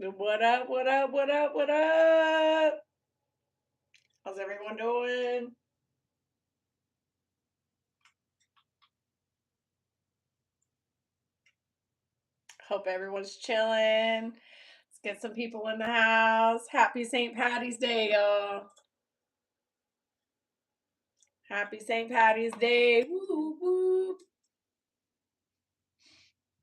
What up? What up? What up? What up? How's everyone doing? Hope everyone's chilling. Let's get some people in the house. Happy St. Patty's Day, y'all. Happy St. Patty's Day. Woo woo.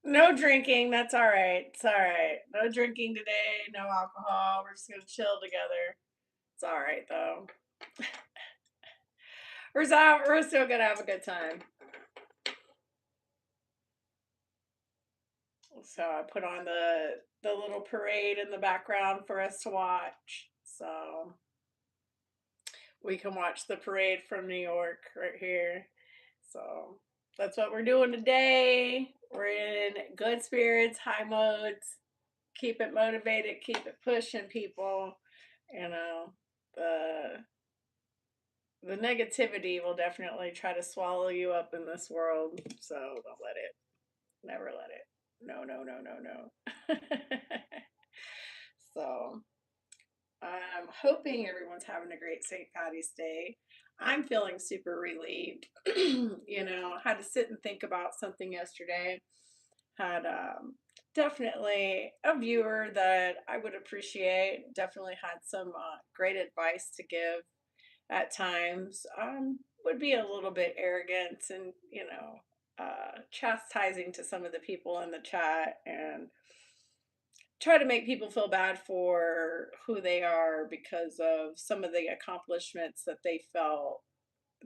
No drinking. That's all right. It's all right. No drinking today. No alcohol. We're just gonna chill together. It's all right though. We're still gonna have a good time. So I put on the little parade in the background for us to watch. So we can watch the parade from New York right here. So that's what we're doing today. We're in good spirits, high modes, keep it motivated, keep it pushing people. You know, the the negativity will definitely try to swallow you up in this world. So don't let it. Never let it. No, no, no, no, no. So I'm hoping everyone's having a great St. Patty's Day. I'm feeling super relieved. Had to sit and think about something yesterday. Had definitely a viewer that I would appreciate. Definitely had some great advice to give at times. Would be a little bit arrogant and, chastising to some of the people in the chat and try to make people feel bad for who they are because of some of the accomplishments that they felt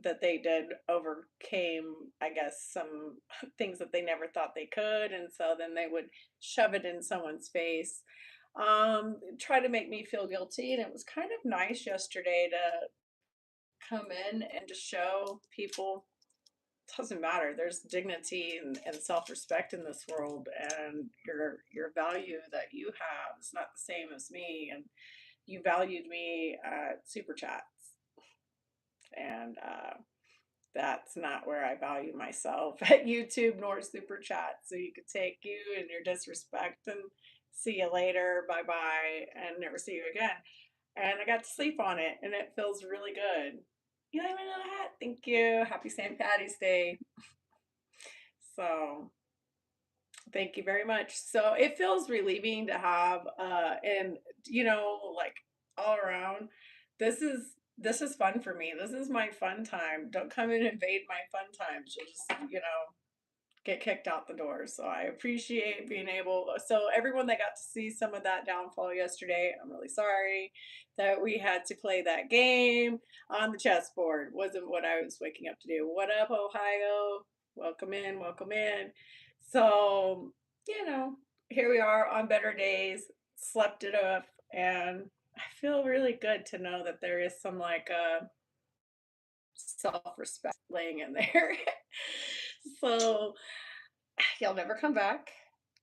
that they did overcame, I guess, some things that they never thought they could. And so then they would shove it in someone's face, try to make me feel guilty. And it was kind of nice yesterday to come in and to show people doesn't matter. There's dignity and self-respect in this world, and your value that you have is not the same as me. And you valued me at super chats, and that's not where I value myself at YouTube nor super chat. So you could take you and your disrespect and see you later, bye bye, and never see you again. And I got to sleep on it, and it feels really good. You let me know that? Thank you. Happy St. Patty's Day. So thank you very much. So it feels relieving to have and like all around this is fun for me. This is my fun time. Don't come and invade my fun times. You'll just, get kicked out the door. So I appreciate being able so everyone that got to see some of that downfall yesterday, I'm really sorry that we had to play that game on the chessboard. Wasn't what I was waking up to do. What up, Ohio? Welcome in, welcome in. So, you know, here we are on better days, slept it off, and I feel really good to know that there is some like self-respect laying in there. So you'll never come back.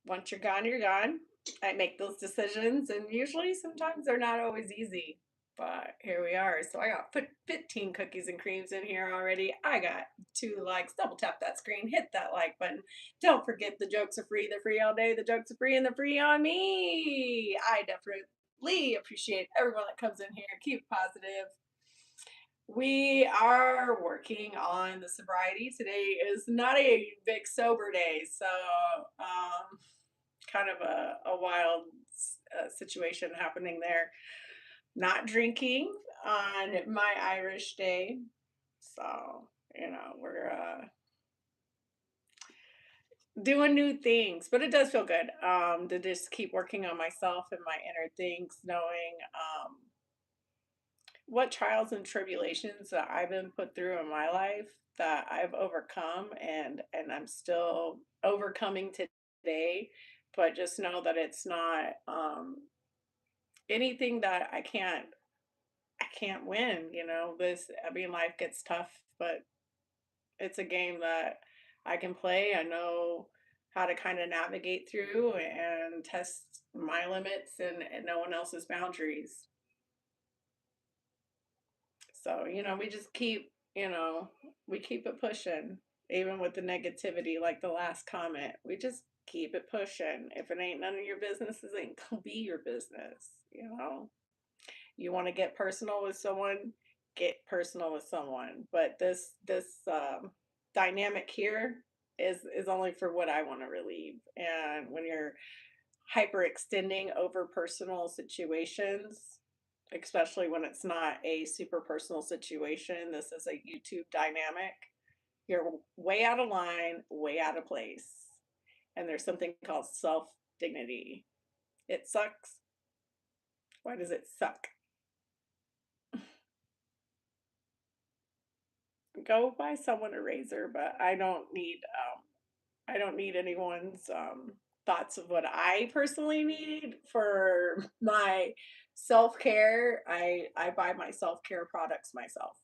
Once you're gone, you're gone. I make those decisions, and usually sometimes they're not always easy. But here we are. So I got 15 cookies and creams in here already. I got 2 likes. Double tap that screen, hit that like button. Don't forget the jokes are free. They're free all day. The jokes are free and they're free on me. I definitely appreciate everyone that comes in here. Keep it positive. We are working on the sobriety. Today is not a big sober day, so kind of a wild situation happening there. Not drinking on my Irish day, so we're doing new things, but it does feel good to just keep working on myself and my inner things, knowing what trials and tribulations that I've been put through in my life that I've overcome and I'm still overcoming today, but just know that it's not anything that I can't win, this I mean life gets tough, but it's a game that I can play. I know how to kind of navigate through and test my limits and no one else's boundaries. So, we just keep, we keep it pushing, even with the negativity, like the last comment. We just keep it pushing. If it ain't none of your business, it ain't gonna be your business, you know? You want to get personal with someone, get personal with someone. But this dynamic here is only for what I want to relieve. And when you're hyperextending over personal situations, especially when it's not a super personal situation, this is a YouTube dynamic. You're way out of line, way out of place. And there's something called self dignity. It sucks. Why does it suck? Go buy someone a razor, but I don't need anyone's thoughts of what I personally need for my self-care. I buy my self-care products myself.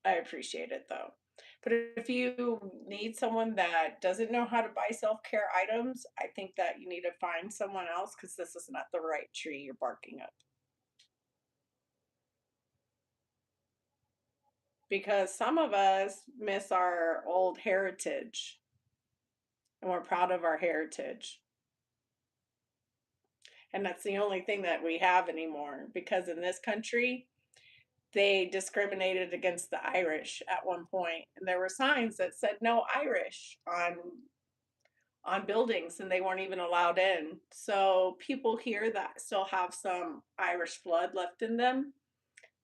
I appreciate it though. But if you need someone that doesn't know how to buy self-care items, I think that you need to find someone else because this is not the right tree you're barking up. Because some of us miss our old heritage and we're proud of our heritage. And that's the only thing that we have anymore because in this country, they discriminated against the Irish at one point, and there were signs that said no Irish on buildings, and they weren't even allowed in. So people here that still have some Irish blood left in them,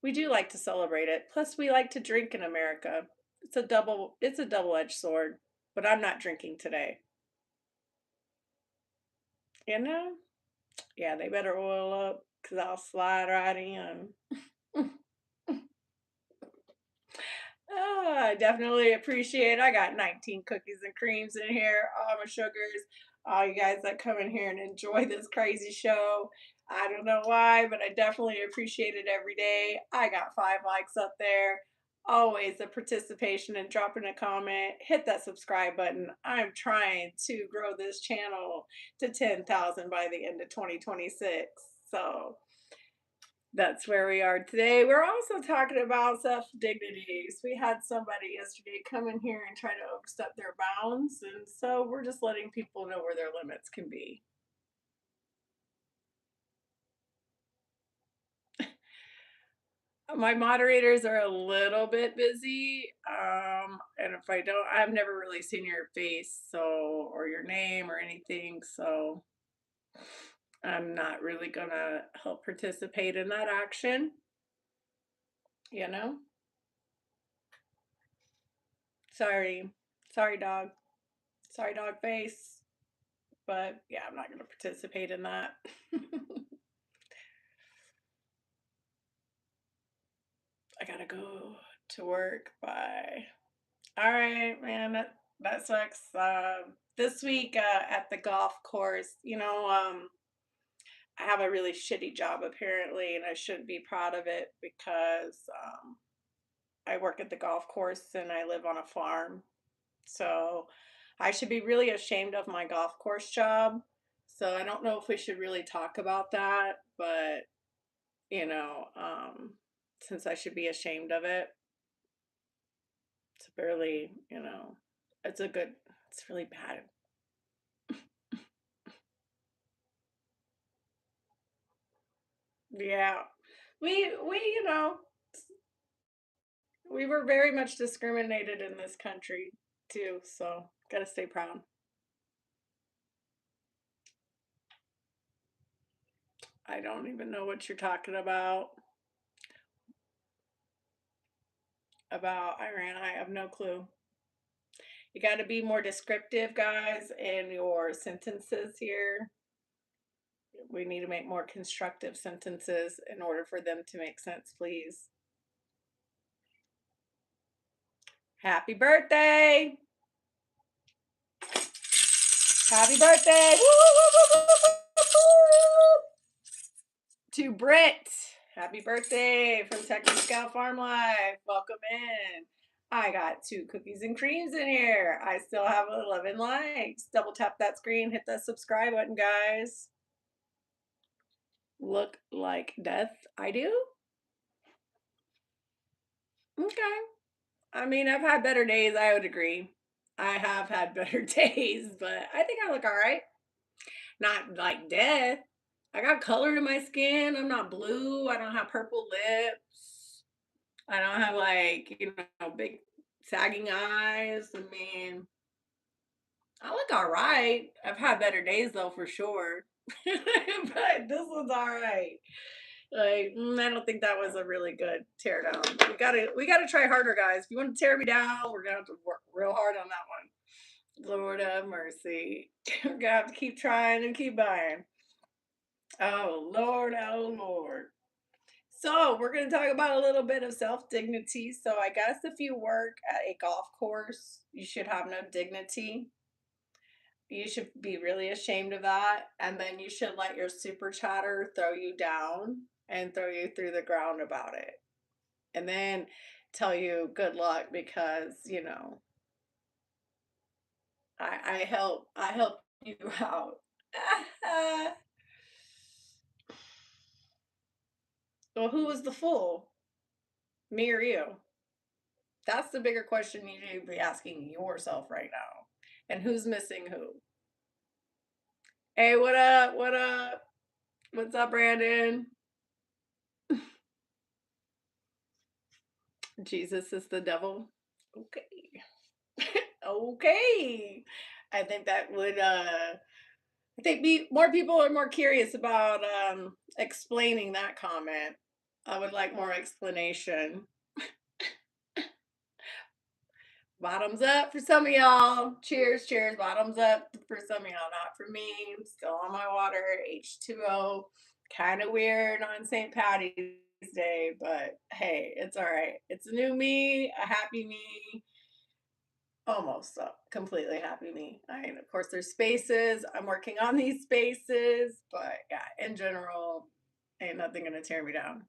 we do like to celebrate it. Plus, we like to drink in America. It's a double-edged sword, but I'm not drinking today. You know? Yeah, they better oil up because I'll slide right in. Oh, I definitely appreciate it. I got 19 cookies and creams in here, all my sugars, all you guys that come in here and enjoy this crazy show. I don't know why, but I definitely appreciate it every day. I got 5 likes up there. Always the participation and dropping a comment. Hit that subscribe button. I'm trying to grow this channel to 10,000 by the end of 2026. So that's where we are today. We're also talking about self dignities. We had somebody yesterday come in here and try to overstep their bounds, and so we're just letting people know where their limits can be. My moderators are a little bit busy, and if I don't, I've never really seen your face, so or your name or anything, so I'm not really gonna help participate in that action. You know, sorry, sorry, dog, sorry, dog face. But yeah, I'm not going to participate in that. I gotta go to work. Bye. All right, man. That sucks. This week at the golf course, I have a really shitty job apparently, and I shouldn't be proud of it because I work at the golf course and I live on a farm. So I should be really ashamed of my golf course job. So I don't know if we should really talk about that, but you know, since I should be ashamed of it, it's barely, it's a good, it's really bad. Yeah. We, we were very much discriminated in this country too, so gotta stay proud. I don't even know what you're talking about Iran. I have no clue. You got to be more descriptive, guys, in your sentences here. We need to make more constructive sentences in order for them to make sense, please. Happy birthday! Happy birthday! To Britt. Happy birthday from Texas Scout Farm Life. Welcome in. I got 2 cookies and creams in here. I still have 11 likes. Double tap that screen, hit that subscribe button, guys. Look like death. I do? Okay. I mean, I've had better days, I would agree. I have had better days, but I think I look all right. Not like death. I got color to my skin. I'm not blue. I don't have purple lips. I don't have like, big sagging eyes. I mean, I look all right. I've had better days though, for sure. But this one's all right. Like, I don't think that was a really good tear down. We gotta try harder, guys. If you want to tear me down, we're gonna have to work real hard on that one. Lord have mercy. We're gonna have to keep trying and keep buying. Oh Lord, oh Lord. So we're gonna talk about a little bit of self-dignity. So I guess if you work at a golf course, you should have no dignity. You should be really ashamed of that. And then you should let your super chatter throw you down and throw you through the ground about it. And then tell you good luck because, I help you out. Well, who was the fool? Me or you? That's the bigger question you need to be asking yourself right now. And who's missing who? Hey, what up? What up? What's up, Brandon? Jesus is the devil. Okay. Okay. I think that would I think more people are more curious about explaining that comment. I would like more explanation. Bottoms up for some of y'all. Cheers, cheers. Bottoms up for some of y'all, not for me. I'm still on my water, H2O. Kind of weird on St. Patty's Day, but hey, it's all right. It's a new me, a happy me. Almost completely happy me. I mean, of course, there's spaces. I'm working on these spaces, but yeah, in general, ain't nothing gonna tear me down.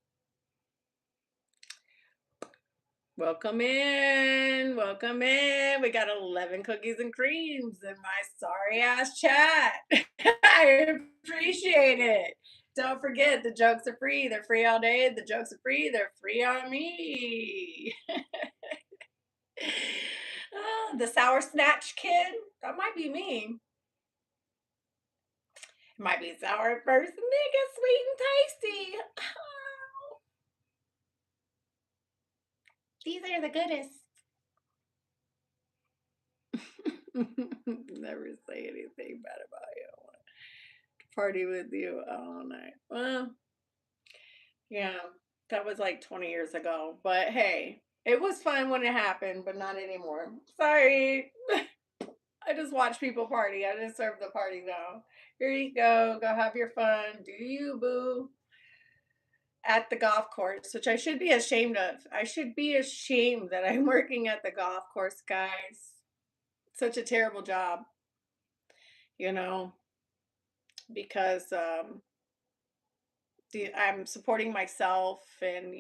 Welcome in. Welcome in. We got 11 cookies and creams in my sorry ass chat. I appreciate it. Don't forget, the jokes are free. They're free all day. The jokes are free. They're free on me. The Sour Snatch Kid. That might be me. It might be sour at first and then it gets sweet and tasty. Oh, these are the goodest. Never say anything bad about you. I want to party with you all night. Well, yeah, that was like 20 years ago. But hey, it was fun when it happened, but not anymore. Sorry. I just watch people party. I just serve the party now. Here you go. Go have your fun. Do you, boo? At the golf course, which I should be ashamed of. I should be ashamed that I'm working at the golf course, guys. Such a terrible job, you know, because I'm supporting myself and,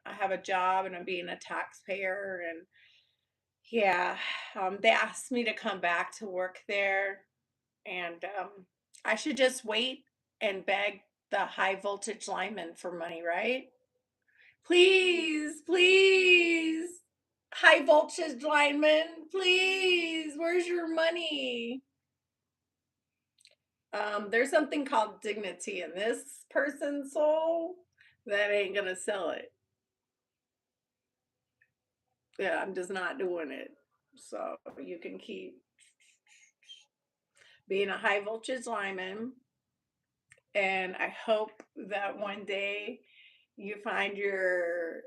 I have a job and I'm being a taxpayer. And yeah, they asked me to come back to work there. And I should just wait and beg the high voltage lineman for money, right? Please, please. High voltage lineman, please. Where's your money? There's something called dignity in this person's soul that ain't gonna sell it. Yeah, I'm just not doing it. So you can keep being a high voltage lineman. And I hope that one day you find your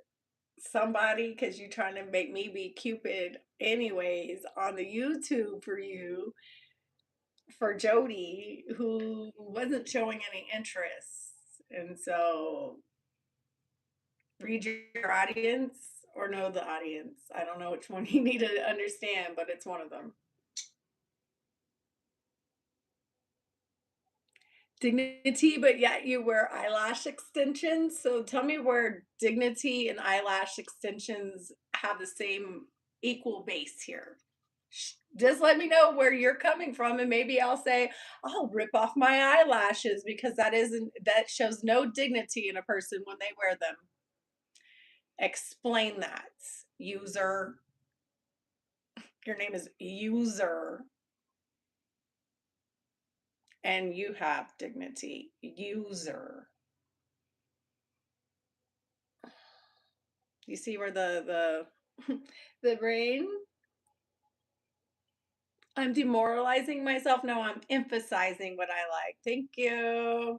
somebody because you're trying to make me be Cupid anyways on the YouTube for you for Jody who wasn't showing any interest. And so read your audience or know the audience. I don't know which one you need to understand, but it's one of them. Dignity, but yet you wear eyelash extensions. So tell me where dignity and eyelash extensions have the same equal base here. Just let me know where you're coming from, and maybe I'll say, I'll rip off my eyelashes because that shows no dignity in a person when they wear them. Explain that, user. Your name is user. and you have dignity. User. You see where the the brain, I'm demoralizing myself. No, I'm emphasizing what I like. Thank you.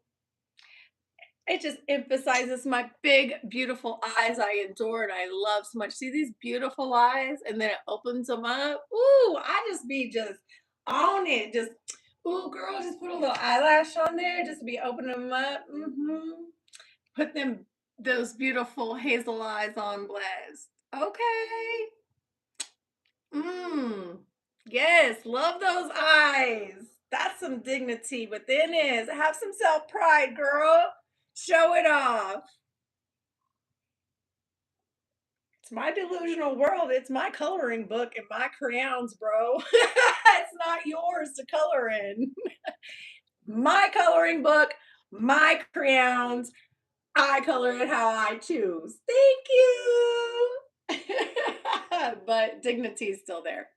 It just emphasizes my big, beautiful eyes I adore and I love so much. See these beautiful eyes? And then it opens them up. Ooh, I just be just on it. Just, ooh, girl, just put a little eyelash on there just to be opening them up. Put them, those beautiful hazel eyes on blast. Okay. Mmm. Yes, love those eyes. That's some dignity within it. Have some self-pride, girl. Show it off. It's my delusional world. It's my coloring book and my crayons, bro. It's not yours to color in. My coloring book, my crayons. I color it how I choose. Thank you. But dignity is still there.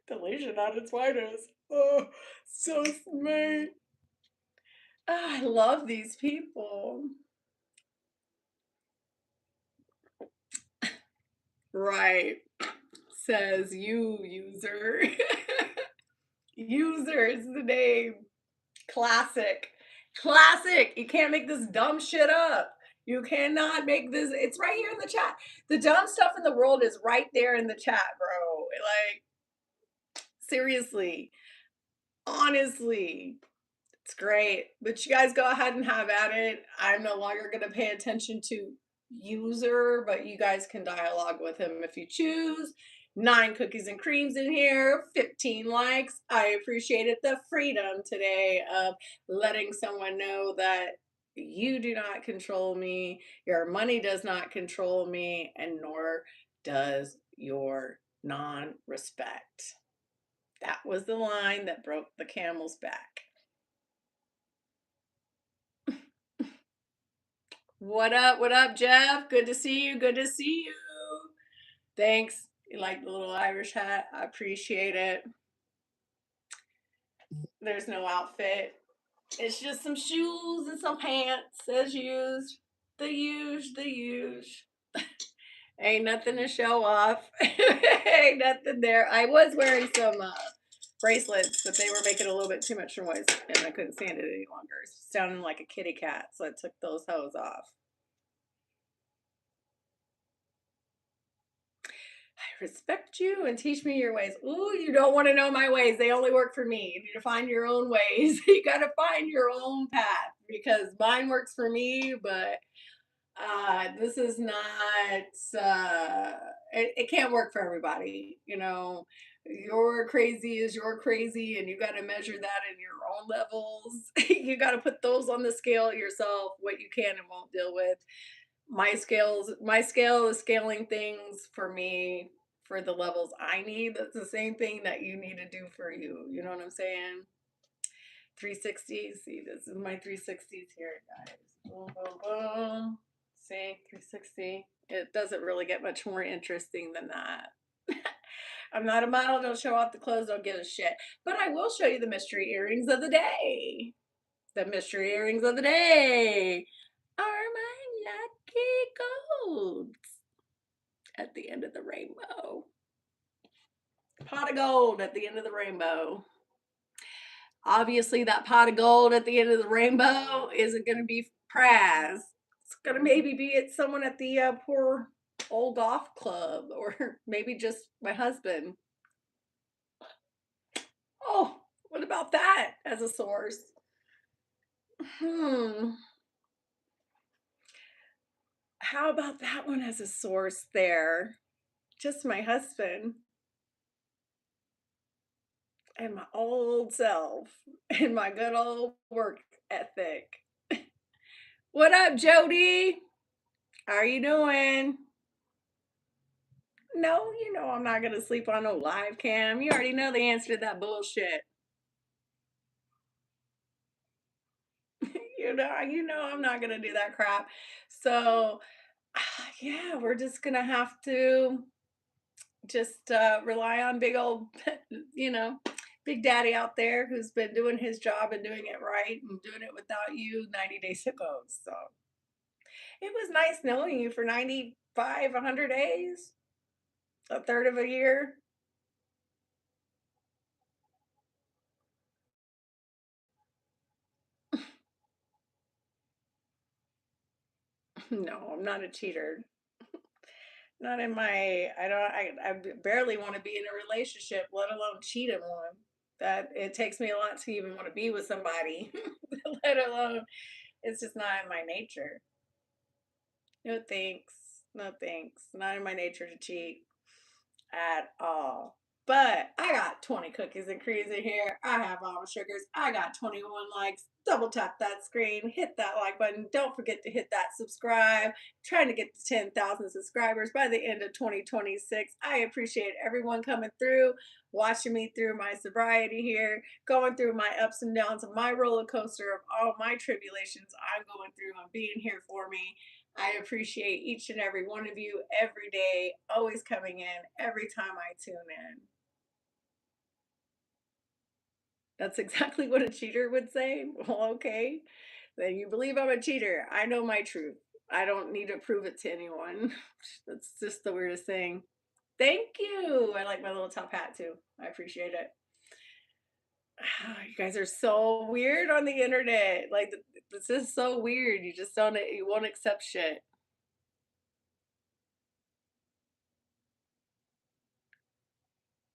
Delusion at its finest. Oh, so smart. Ah, I love these people. Right. Says you, user. User is the name. Classic. Classic. You can't make this dumb shit up. You cannot make this. It's right here in the chat. The dumb stuff in the world is right there in the chat, bro. Like, seriously. Honestly. It's great. But you guys go ahead and have at it. I'm no longer going to pay attention to user, but you guys can dialogue with him if you choose. 9 cookies and creams in here, 15 likes. I appreciated the freedom today of letting someone know that you do not control me, your money does not control me, and nor does your non respect. That was the line that broke the camel's back. What up? What up, Jeff? Good to see you. Good to see you. Thanks. You like the little Irish hat? I appreciate it. There's no outfit. It's just some shoes and some pants as used. The huge. Ain't nothing to show off. Ain't nothing there. I was wearing some bracelets, but they were making a little bit too much noise and I couldn't stand it any longer. It's sounding like a kitty cat, so I took those hoes off. Respect you and teach me your ways. Ooh, you don't want to know my ways. They only work for me. You need to find your own ways. You got to find your own path because mine works for me, but this is not, it can't work for everybody. You know, your crazy is your crazy, and you got to measure that in your own levels. You got to put those on the scale yourself, what you can and won't deal with. My scale is scaling things for me for the levels I need. That's the same thing that you need to do for you. You know what I'm saying? 360s. See, this is my 360s here, guys. Boom, boom, boom. See, 360. It doesn't really get much more interesting than that. I'm not a model. Don't show off the clothes. Don't give a shit. But I will show you the mystery earrings of the day. The mystery earrings of the day are my lucky golds at the end of the rainbow. Pot of gold at the end of the rainbow. Obviously, that pot of gold at the end of the rainbow isn't going to be Praz. It's going to maybe be at someone at the poor old golf club, or maybe just my husband. Oh, what about that as a source? How about that one as a source there? Just my husband and my old self and my good old work ethic. What up, Jody? How are you doing? No, you know I'm not gonna sleep on no live cam. You already know the answer to that bullshit. You know I'm not gonna do that crap. So yeah, we're just gonna have to just rely on big old, you know, Big Daddy out there who's been doing his job and doing it right and doing it without you 90 days ago. So it was nice knowing you for 95, 100 days, a third of a year. No, I'm not a cheater. Not in my, I barely want to be in a relationship, let alone cheat in one. That it takes me a lot to even want to be with somebody, let alone, it's just not in my nature. No thanks. No thanks. Not in my nature to cheat at all. But I got 20 cookies and creams in here. I have almond sugars. I got 21 likes. Double tap that screen, hit that like button. Don't forget to hit that subscribe. Trying to get to 10,000 subscribers by the end of 2026. I appreciate everyone coming through, watching me through my sobriety here, going through my ups and downs of my roller coaster of all my tribulations I'm going through and being here for me. I appreciate each and every one of you every day, always coming in every time I tune in. That's exactly what a cheater would say. Well, okay. Then you believe I'm a cheater. I know my truth. I don't need to prove it to anyone. That's just the weirdest thing. Thank you. I like my little top hat too. I appreciate it. You guys are so weird on the internet. Like, this is so weird. You just don't, you won't accept shit.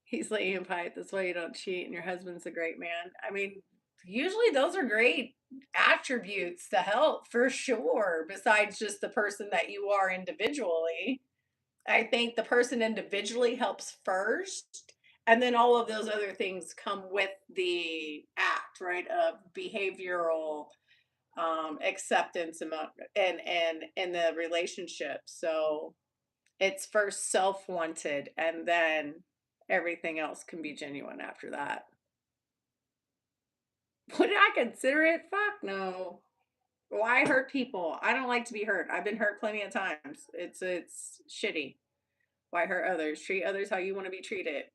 He's laying in pipe. That's why you don't cheat, and your husband's a great man. I mean, usually those are great attributes to help for sure, besides just the person that you are individually. I think the person individually helps first, and then all of those other things come with the act, right? Of behavioral acceptance and the relationship. So it's first self-wanted, and then everything else can be genuine after that. Would I consider it? Fuck no. Why hurt people? I don't like to be hurt. I've been hurt plenty of times. It's shitty. Why hurt others? Treat others how you want to be treated.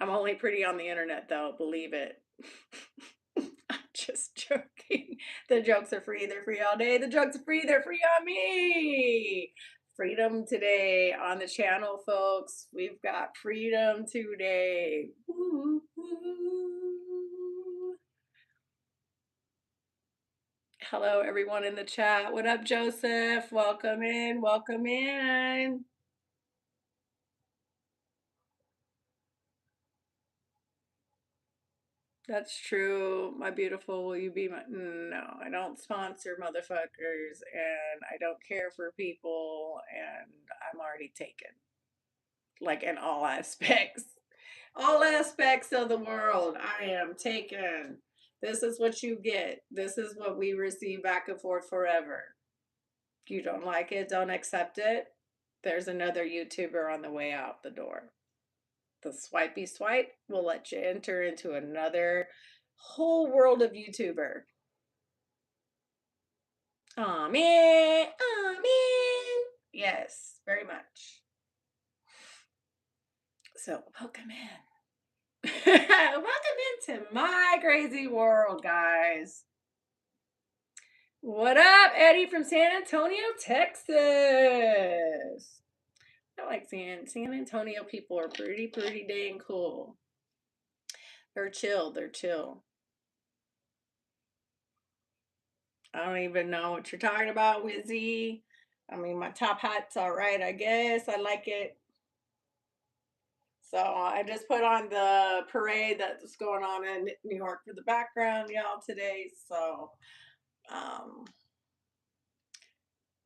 I'm only pretty on the internet though, believe it. I'm just joking. The jokes are free. They're free all day. The jokes are free. They're free on me. Freedom today on the channel, folks. We've got freedom today. Woo, woo. Hello, everyone in the chat. What up, Joseph? Welcome in. Welcome in. That's true. My beautiful, will you be my? No, I don't sponsor motherfuckers and I don't care for people and I'm already taken. Like in all aspects. All aspects of the world. I am taken. This is what you get. This is what we receive back and forth forever. You don't like it, don't accept it. There's another YouTuber on the way out the door. The swipey swipe will let you enter into another whole world of YouTuber. Amen. Amen. Yes, very much. So, welcome in. Welcome into my crazy world, guys. What up, Eddie from San Antonio, Texas? I like San Antonio people are pretty dang cool. They're chill. They're chill. I don't even know what you're talking about, Wizzy. I mean, my top hat's all right, I guess. I like it. So I just put on the parade that's going on in New York for the background, y'all, today. So, um,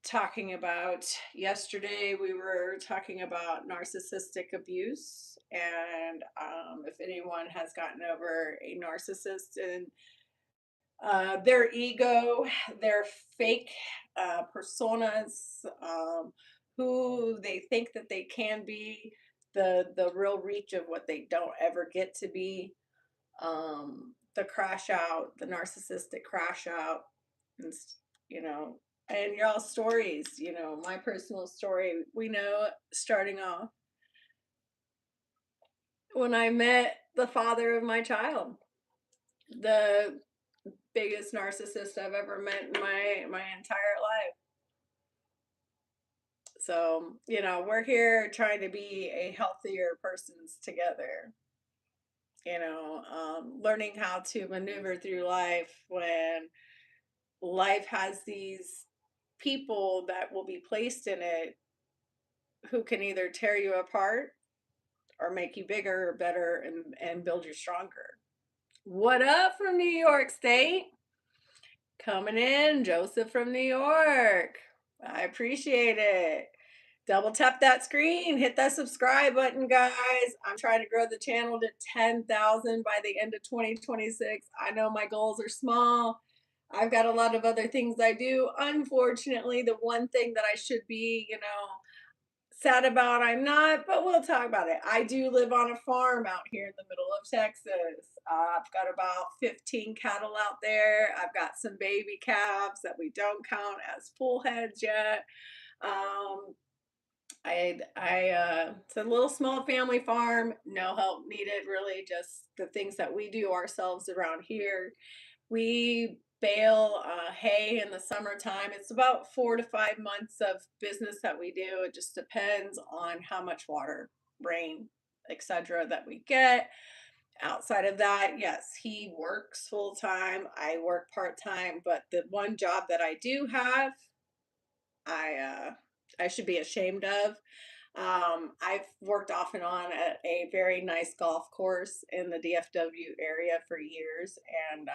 talking about yesterday, we were talking about narcissistic abuse. And if anyone has gotten over a narcissist and their ego, their fake personas, who they think that they can be, the real reach of what they don't ever get to be, the crash out, the narcissistic crash out, and you know, and y'all stories, my personal story. We know starting off. when I met the father of my child, the biggest narcissist I've ever met in my entire life. So, we're here trying to be a healthier persons together, learning how to maneuver through life when life has these people that will be placed in it who can either tear you apart or make you bigger or better and build you stronger. What up from New York State? Coming in, Joseph from New York. I appreciate it. Double tap that screen, hit that subscribe button, guys. I'm trying to grow the channel to 10,000 by the end of 2026. I know my goals are small. I've got a lot of other things I do. Unfortunately, the one thing that I should be, sad about I'm not, but we'll talk about it. I do live on a farm out here in the middle of Texas. I've got about 15 cattle out there. I've got some baby calves that we don't count as full heads yet. Um, it's a little small family farm, no help needed, really, just the things that we do ourselves around here. We bale hay in the summertime. It's about 4 to 5 months of business that we do. It just depends on how much water, rain, etc. that we get. Outside of that, yes, he works full time. I work part time, but the one job that I do have, I should be ashamed of. I've worked off and on at a very nice golf course in the DFW area for years, and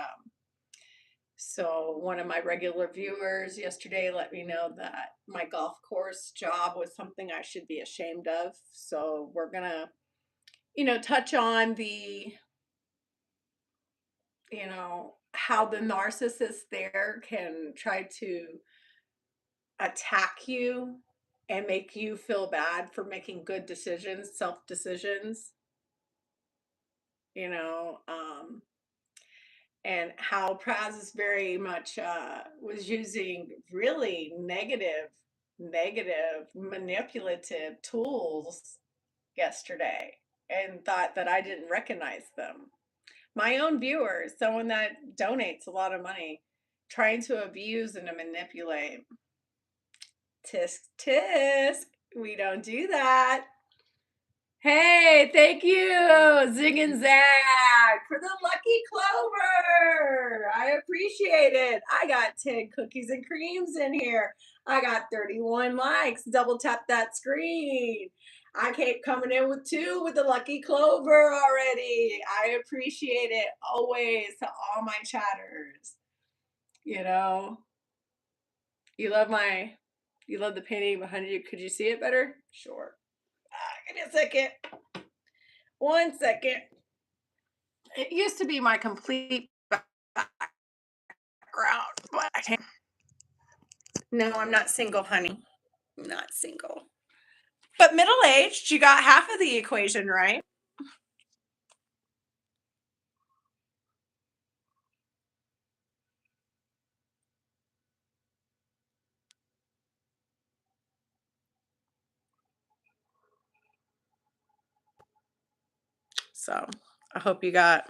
so one of my regular viewers yesterday let me know that my golf course job was something I should be ashamed of. So we're gonna, touch on how the narcissist there can try to attack you and make you feel bad for making good decisions, self decisions, you know, um, and how Praz is very much was using really negative, manipulative tools yesterday and thought that I didn't recognize them. My own viewers, someone that donates a lot of money, trying to abuse and to manipulate. Tisk tisk. We don't do that. Hey, thank you, Zig and Zag, for the lucky clover. I appreciate it. I got 10 cookies and creams in here. I got 31 likes. Double tap that screen. I keep coming in with 2 with the lucky clover already. I appreciate it always to all my chatters. You know, you love the painting behind you. Could you see it better? Sure. Give me a second. 1 second. It used to be my complete background, but I can't. No, I'm not single, honey. I'm not single. But middle aged, you got half of the equation right. So I hope you got.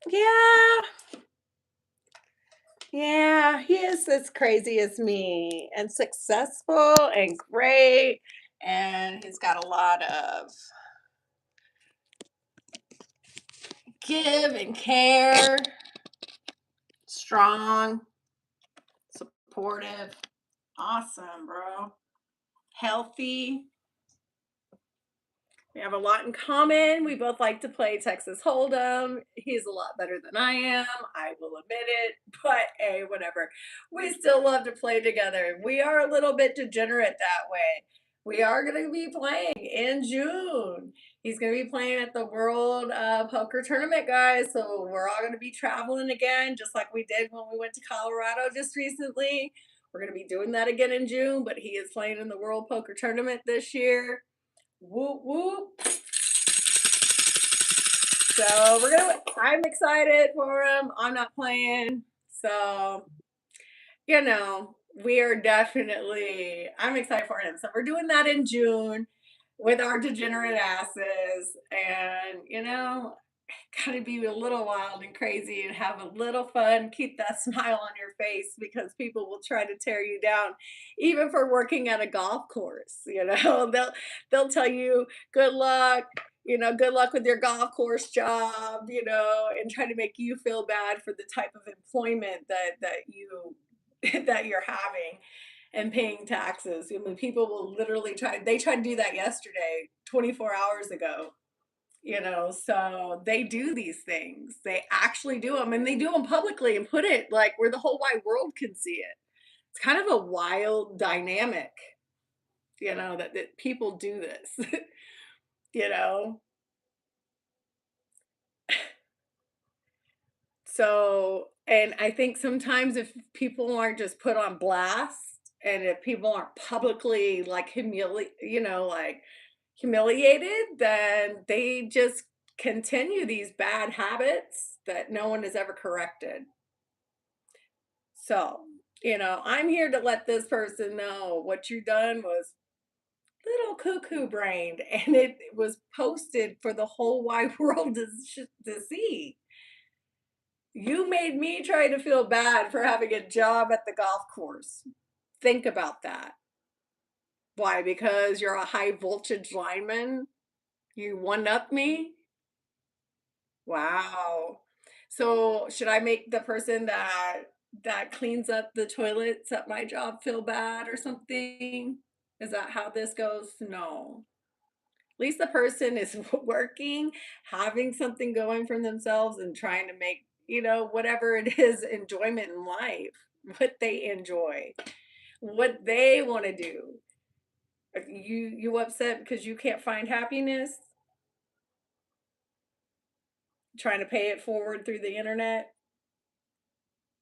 Yeah. Yeah, he is as crazy as me and successful and great. And he's got a lot of give and care, strong, supportive. Awesome, bro. Healthy. We have a lot in common. We both like to play Texas Hold'em. He's a lot better than I am. I will admit it. But hey, whatever. We still love to play together. We are a little bit degenerate that way. We are going to be playing in June. He's going to be playing at the World Poker Tournament, guys. So we're all going to be traveling again, just like we did when we went to Colorado just recently. We're going to be doing that again in June, but he is playing in the World Poker Tournament this year. Whoop whoop. So I'm excited for him. I'm not playing. So, you know, we are definitely, I'm excited for him. So we're doing that in June. with our degenerate asses. And, gotta be a little wild and crazy and have a little fun, keep that smile on your face because people will try to tear you down, even for working at a golf course. They'll tell you, good luck, good luck with your golf course job, and try to make you feel bad for the type of employment that you that you're having and paying taxes. I mean, people will literally they tried to do that yesterday, 24 hours ago. So they do these things. They actually do them, and they do them publicly and put it like where the whole wide world can see it. It's kind of a wild dynamic, that people do this, you know? So, and I think sometimes if people aren't just put on blast and if people aren't publicly like humiliated, then they just continue these bad habits that no one has ever corrected. So, I'm here to let this person know what you done was little cuckoo brained and it was posted for the whole wide world to see. You made me try to feel bad for having a job at the golf course. Think about that. Why? Because you're a high voltage lineman? You one up me? Wow. So, should I make the person that cleans up the toilets at my job feel bad or something? Is that how this goes? No. At least the person is working, having something going for themselves and trying to make, whatever it is, enjoyment in life, what they enjoy, what they want to do. You upset because you can't find happiness, trying to pay it forward through the internet,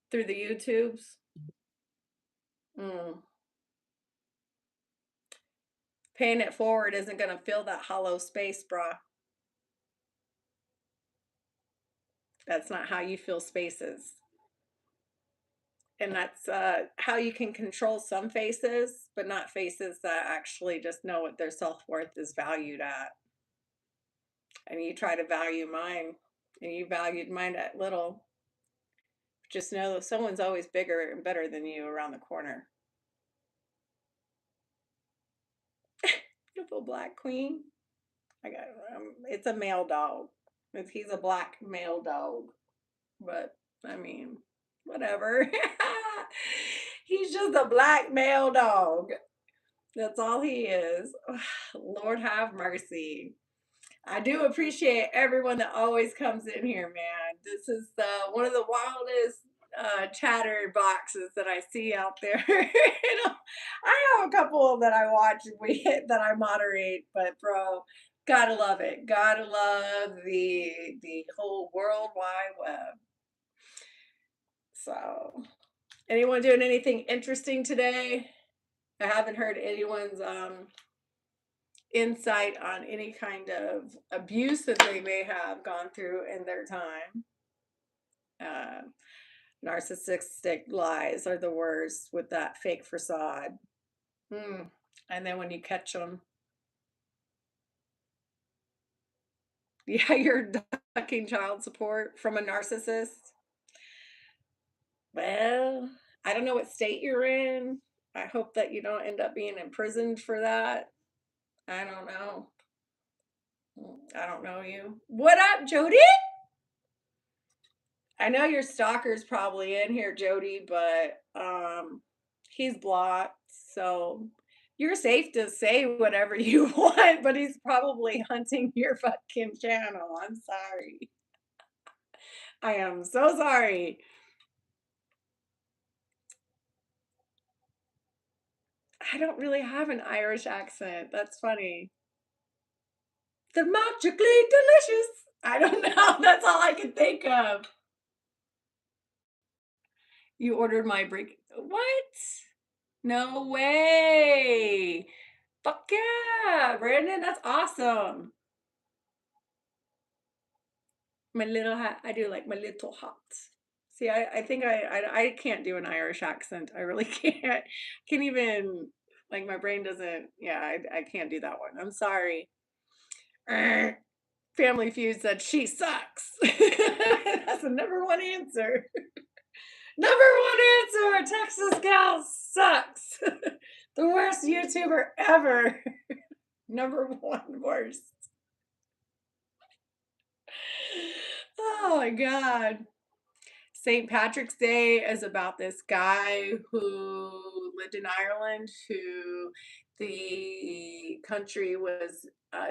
through the YouTubes. Mm. Paying it forward isn't going to fill that hollow space, brah. That's not how you fill spaces. And that's how you can control some faces, but not faces that actually just know what their self-worth is valued at. And you try to value mine, and you valued mine at little. Just know that someone's always bigger and better than you around the corner. Beautiful black queen. I got it's a male dog. He's a black male dog. But I mean, whatever. He's just a black male dog. That's all he is. Lord have mercy. I do appreciate everyone that always comes in here, man. This is one of the wildest chatter boxes that I see out there. I have a couple that I watch that I moderate, but bro, gotta love it. Gotta love the whole World Wide Web. So, anyone doing anything interesting today? I haven't heard anyone's insight on any kind of abuse that they may have gone through in their time. Uh, narcissistic lies are the worst with that fake facade. Hmm. And then when you catch them, yeah, you're ducking child support from a narcissist. Well, I don't know what state you're in. I hope that you don't end up being imprisoned for that. I don't know. I don't know you. What up, Jody? I know your stalker's probably in here, Jody, but he's blocked, so you're safe to say whatever you want, but he's probably hunting your fucking channel. I'm sorry. I am so sorry. I don't really have an Irish accent. That's funny. They're magically delicious. I don't know. That's all I can think of. You ordered my break. What? No way. Fuck yeah, Brandon. That's awesome. My little hat. I do like my little hat. See, I think I can't do an Irish accent. I really can't. Can't even. Like my brain doesn't, yeah, I can't do that one. I'm sorry. Er, Family Feud said she sucks. That's the number one answer. Number one answer, Texas Gal sucks. The worst YouTuber ever. Number one worst. Oh my God. St. Patrick's Day is about this guy who lived in Ireland, who the country was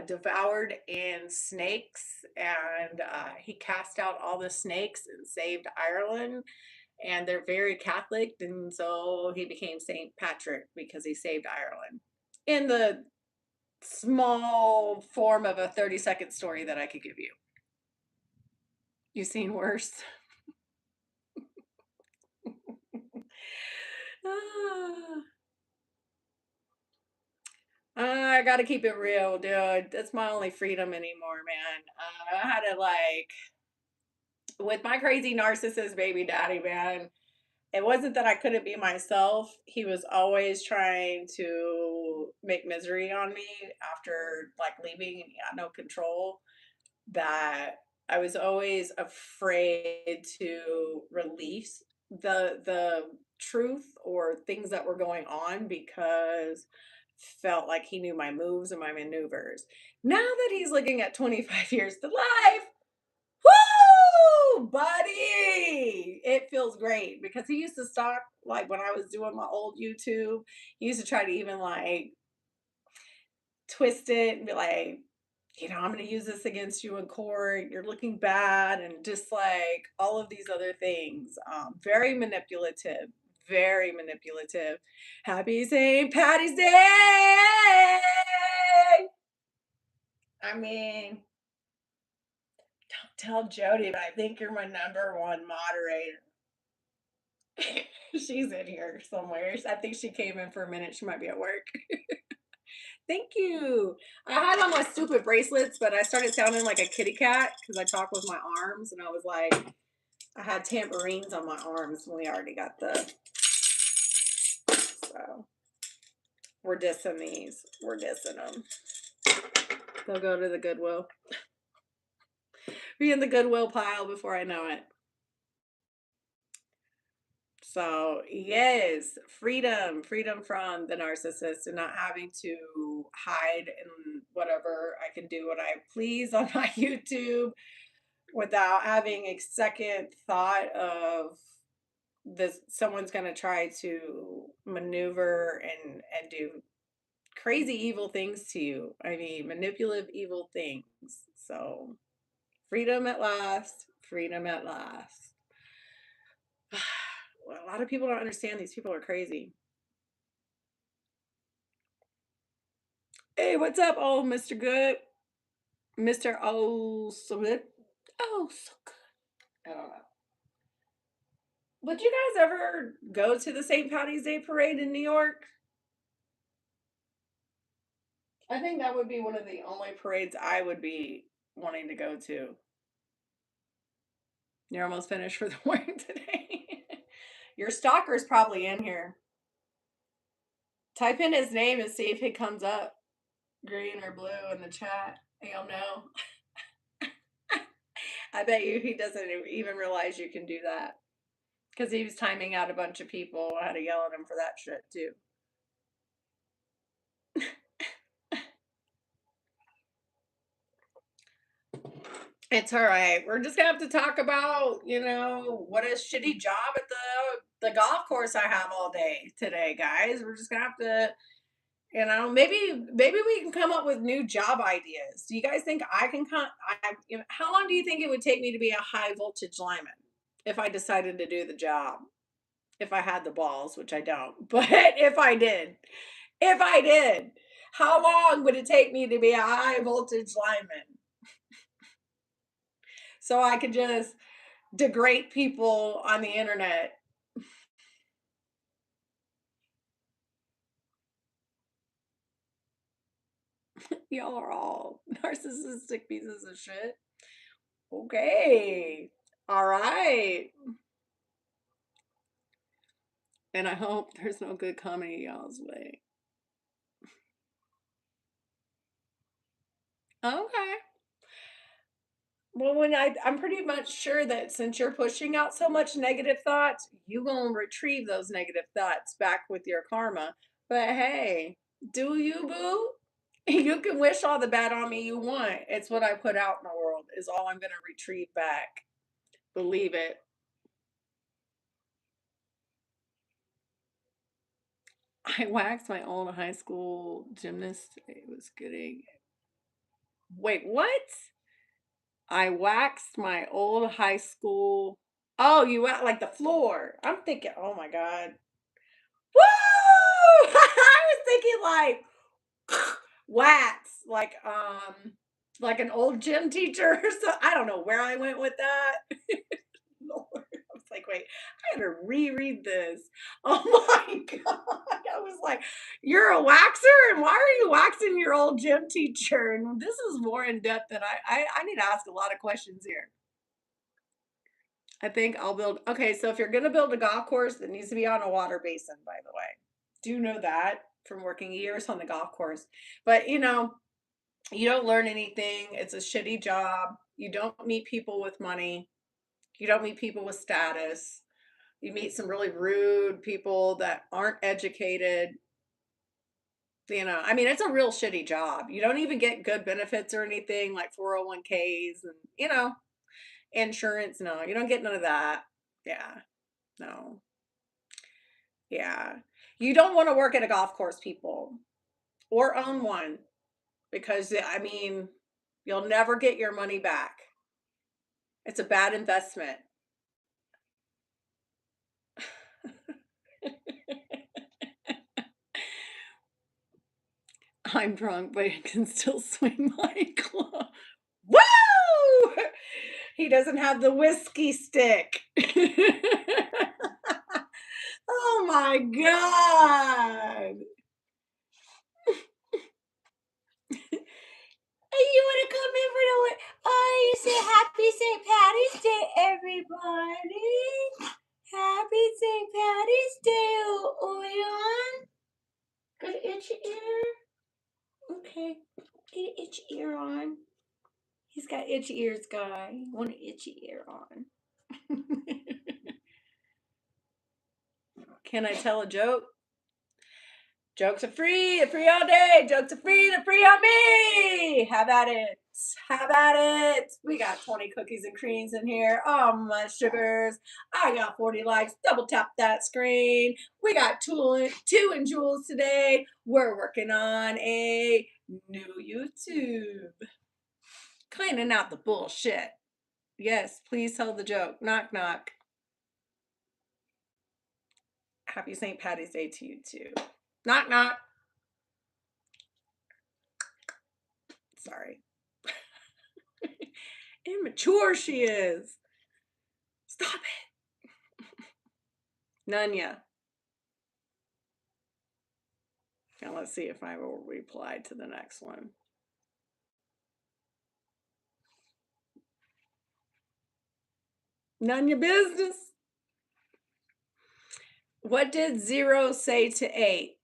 devoured in snakes, and he cast out all the snakes and saved Ireland. And they're very Catholic, and so he became St. Patrick because he saved Ireland. In the small form of a 30-second story that I could give you. You've seen worse. Ah. I gotta keep it real, dude. That's my only freedom anymore, man. I had to like with my crazy narcissist baby daddy, man. It wasn't that I couldn't be myself. He was always trying to make misery on me after like leaving and he had no control. That I was always afraid to release the truth or things that were going on because felt like he knew my moves and my maneuvers. Now that he's looking at 25 years to life, woo, buddy! It feels great because he used to stalk like when I was doing my old YouTube. He used to try to even like twist it and be like, I'm going to use this against you in court. You're looking bad, and just like all of these other things. Very manipulative. Very manipulative. Happy St. Patty's Day! I mean, don't tell Jody, but I think you're my number one moderator. She's in here somewhere. I think she came in for a minute. She might be at work. Thank you. I had on my stupid bracelets, but I started sounding like a kitty cat because I talk with my arms, and I was like, I had tambourines on my arms, and we already got the. So we're dissing these. We're dissing them. They'll go to the Goodwill. Be in the Goodwill pile before I know it. So, yes, freedom from the narcissist and not having to hide and whatever. I can do what I please on my YouTube without having a second thought of this someone's going to try to maneuver and do crazy evil things to you. I mean, manipulative evil things. So, freedom at last, freedom at last. Well, a lot of people don't understand these people are crazy. Hey, what's up, old Mr. Good? Mr. Oh, so good. Oh, so good. I don't know. Would you guys ever go to the St. Patty's Day parade in New York? I think that would be one of the only parades I would be wanting to go to. You're almost finished for the morning today. Your stalker's probably in here. Type in his name and see if he comes up, green or blue, in the chat. You'll know. I bet you he doesn't even realize you can do that. Because he was timing out a bunch of people. I had to yell at him for that shit, too. It's all right. We're just gonna have to talk about, what a shitty job at the golf course I have all day today, guys. We're just gonna have to, maybe we can come up with new job ideas. Do you guys think I can come? How long do you think it would take me to be a high voltage lineman if I decided to do the job? If I had the balls, which I don't, but if I did, how long would it take me to be a high voltage lineman? So I could just degrade people on the internet. Y'all are all narcissistic pieces of shit. Okay. All right. And I hope there's no good coming y'all's way. Okay. Well, I'm pretty much sure that since you're pushing out so much negative thoughts, you gonna retrieve those negative thoughts back with your karma. But hey, do you, boo? You can wish all the bad on me you want. It's what I put out in the world is all I'm gonna retrieve back. Believe it. I waxed my old high school gymnast. It was getting. Wait, what? I waxed my old high school. Oh, you at like the floor. I'm thinking, oh my God. Woo! I was thinking like wax, like an old gym teacher or so. I don't know where I went with that. Lord. I was like, wait, I gotta reread this. Oh my God. I was like, you're a waxer? And why are you waxing your old gym teacher? And this is more in depth than I need to ask a lot of questions here. I think I'll build. Okay, so if you're gonna build a golf course, it needs to be on a water basin, by the way. Do you know that from working years on the golf course? But you don't learn anything. It's a shitty job. You don't meet people with money. You don't meet people with status. You meet some really rude people that aren't educated. I mean, it's a real shitty job. You don't even get good benefits or anything like 401ks and, insurance. No, you don't get none of that. Yeah, no. Yeah. You don't want to work at a golf course, people, or own one because, I mean, you'll never get your money back. It's a bad investment. I'm drunk, but I can still swing my club. Woo! He doesn't have the whiskey stick. Oh my God. You want to come in for the Oh, you say happy St. Patty's Day, everybody. Happy St. Patty's Day, Oyan. Got an itchy ear? Okay. Get an itchy ear on. He's got itchy ears, guy. Want an itchy ear on. Can I tell a joke? Jokes are free. They're free all day. Jokes are free. They're free on me. Have at it. Have at it. We got 20 cookies and creams in here. Oh, my sugars. I got 40 likes. Double tap that screen. We got two and Jules today. We're working on a new YouTube. Cleaning out the bullshit. Yes, please tell the joke. Knock, knock. Happy St. Patty's Day to you too. Knock, knock. Sorry. Immature she is. Stop it. Nunya. Now let's see if I will reply to the next one. None your business. What did 0 say to 8?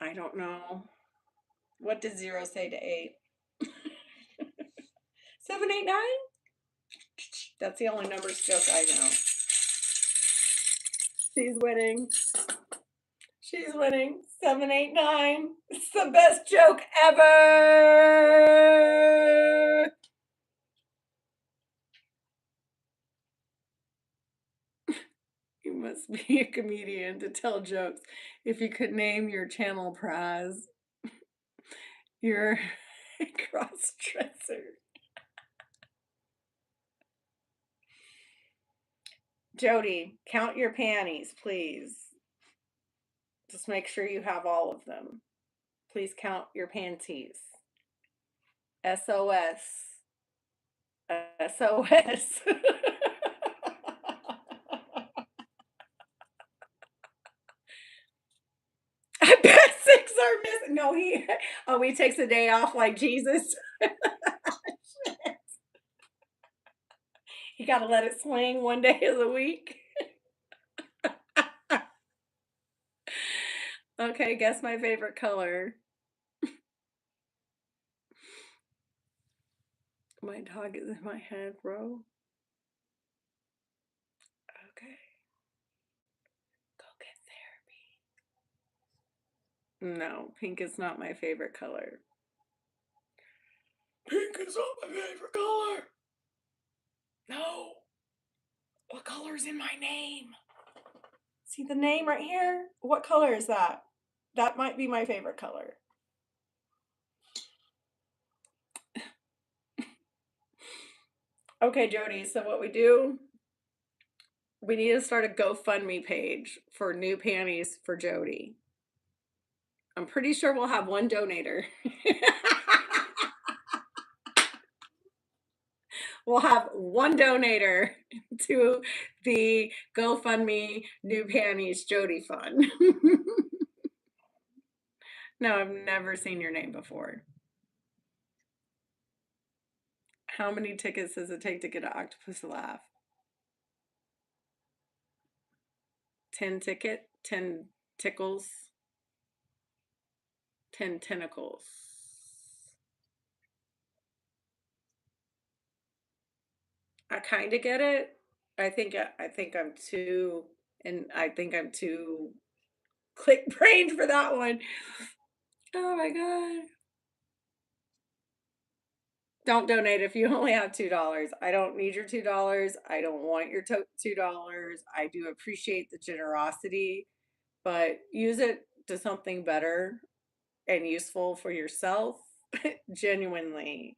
I don't know. What did 0 say to 8? 7, 8, 9? That's the only numbers joke I know. She's winning. She's winning. 7, 8, 9. It's the best joke ever. You must be a comedian to tell jokes. If you could name your channel prize, you're a cross dresser. Jody, count your panties, please. Just make sure you have all of them. Please count your panties. SOS. SOS. I bet 6 are missing. No, he takes a day off like Jesus. You gotta let it swing one day of the week. Okay, guess my favorite color. My dog is in my head, bro. Okay, go get therapy. No, pink is not my favorite color. Pink is not my favorite color. No. What color is in my name? See the name right here? What color is that? That might be my favorite color. Okay, Jody, so what we do, we need to start a GoFundMe page for new panties for Jody. I'm pretty sure we'll have one donator. We'll have one donator to the GoFundMe New Panties Jody Fund. No, I've never seen your name before. How many tickets does it take to get an octopus to laugh? 10 ticket, 10 tickles, 10 tentacles. I kind of get it. I think I'm too and I think I'm too click brained for that one. Oh my god. Don't donate if you only have $2. I don't need your $2. I don't want your $2. I do appreciate the generosity, but use it to something better and useful for yourself. Genuinely,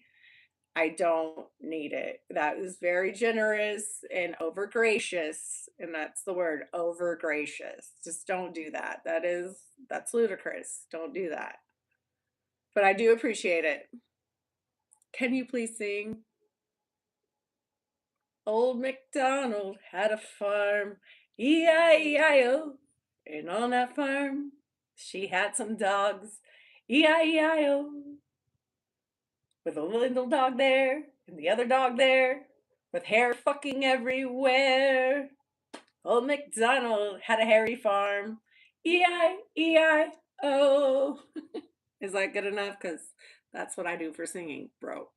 I don't need it. That is very generous and over gracious, and that's the word, over gracious. Just don't do that. That's ludicrous. Don't do that. But I do appreciate it. Can you please sing? Old MacDonald had a farm, E-I-E-I-O, and on that farm she had some dogs, E-I-E-I-O, with a little dog there and the other dog there, with hair fucking everywhere. Old MacDonald had a hairy farm, E-I-E-I-O. Is that good enough? Because that's what I do for singing, bro.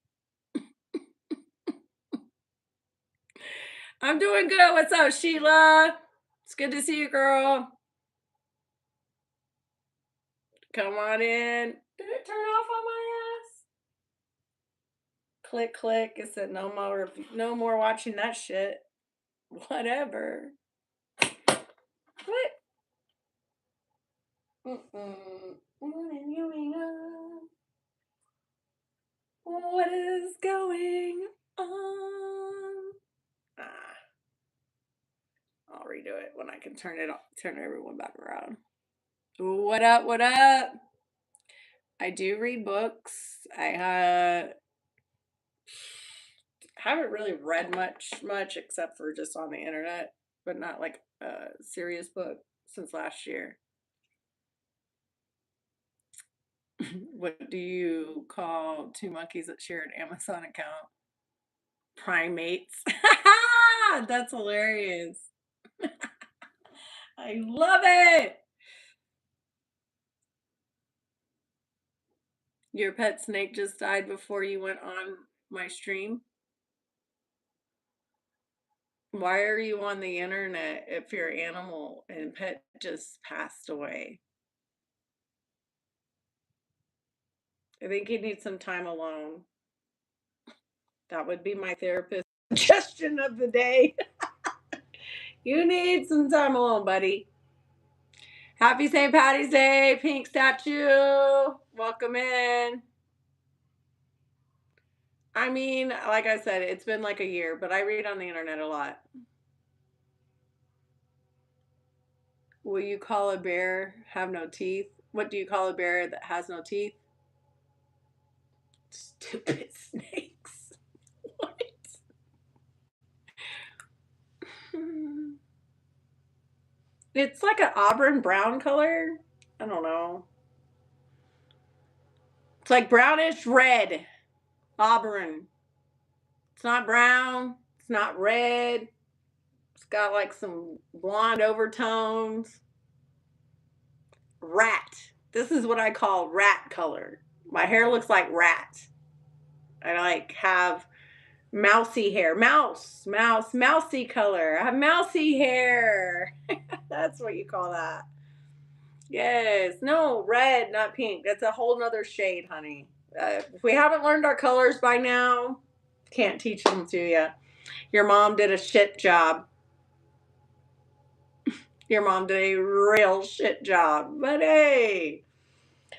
I'm doing good. What's up, Sheila? It's good to see you, girl. Come on in. Did it turn off on my ass? Click, click. It said no more watching that shit. Whatever. What? What is going on? Ah, I'll redo it when I can turn everyone back around. What up? What up? I do read books. I haven't really read much except for just on the internet, but not like a serious book since last year. What do you call two monkeys that share an Amazon account? Primates. That's hilarious. I love it. Your pet snake just died before you went on my stream. Why are you on the internet if your animal and pet just passed away? I think you need some time alone. That would be my therapist suggestion of the day. You need some time alone, buddy. Happy St. Patty's Day, pink statue. Welcome in. I mean, like I said, it's been like a year, but I read on the internet a lot. Will you call a bear have no teeth? What do you call a bear that has no teeth? Stupid snakes. What? It's like an auburn brown color. I don't know. It's like brownish red. Auburn. It's not brown. It's not red. It's got like some blonde overtones. rat. This is what I call rat color. My hair looks like rat. I like have mousy hair. Mousy color. I have mousy hair. That's what you call that. Yes. No, red, not pink. That's a whole nother shade, honey. If we haven't learned our colors by now, can't teach them to you. Your mom did a shit job. Your mom did a real shit job. But hey,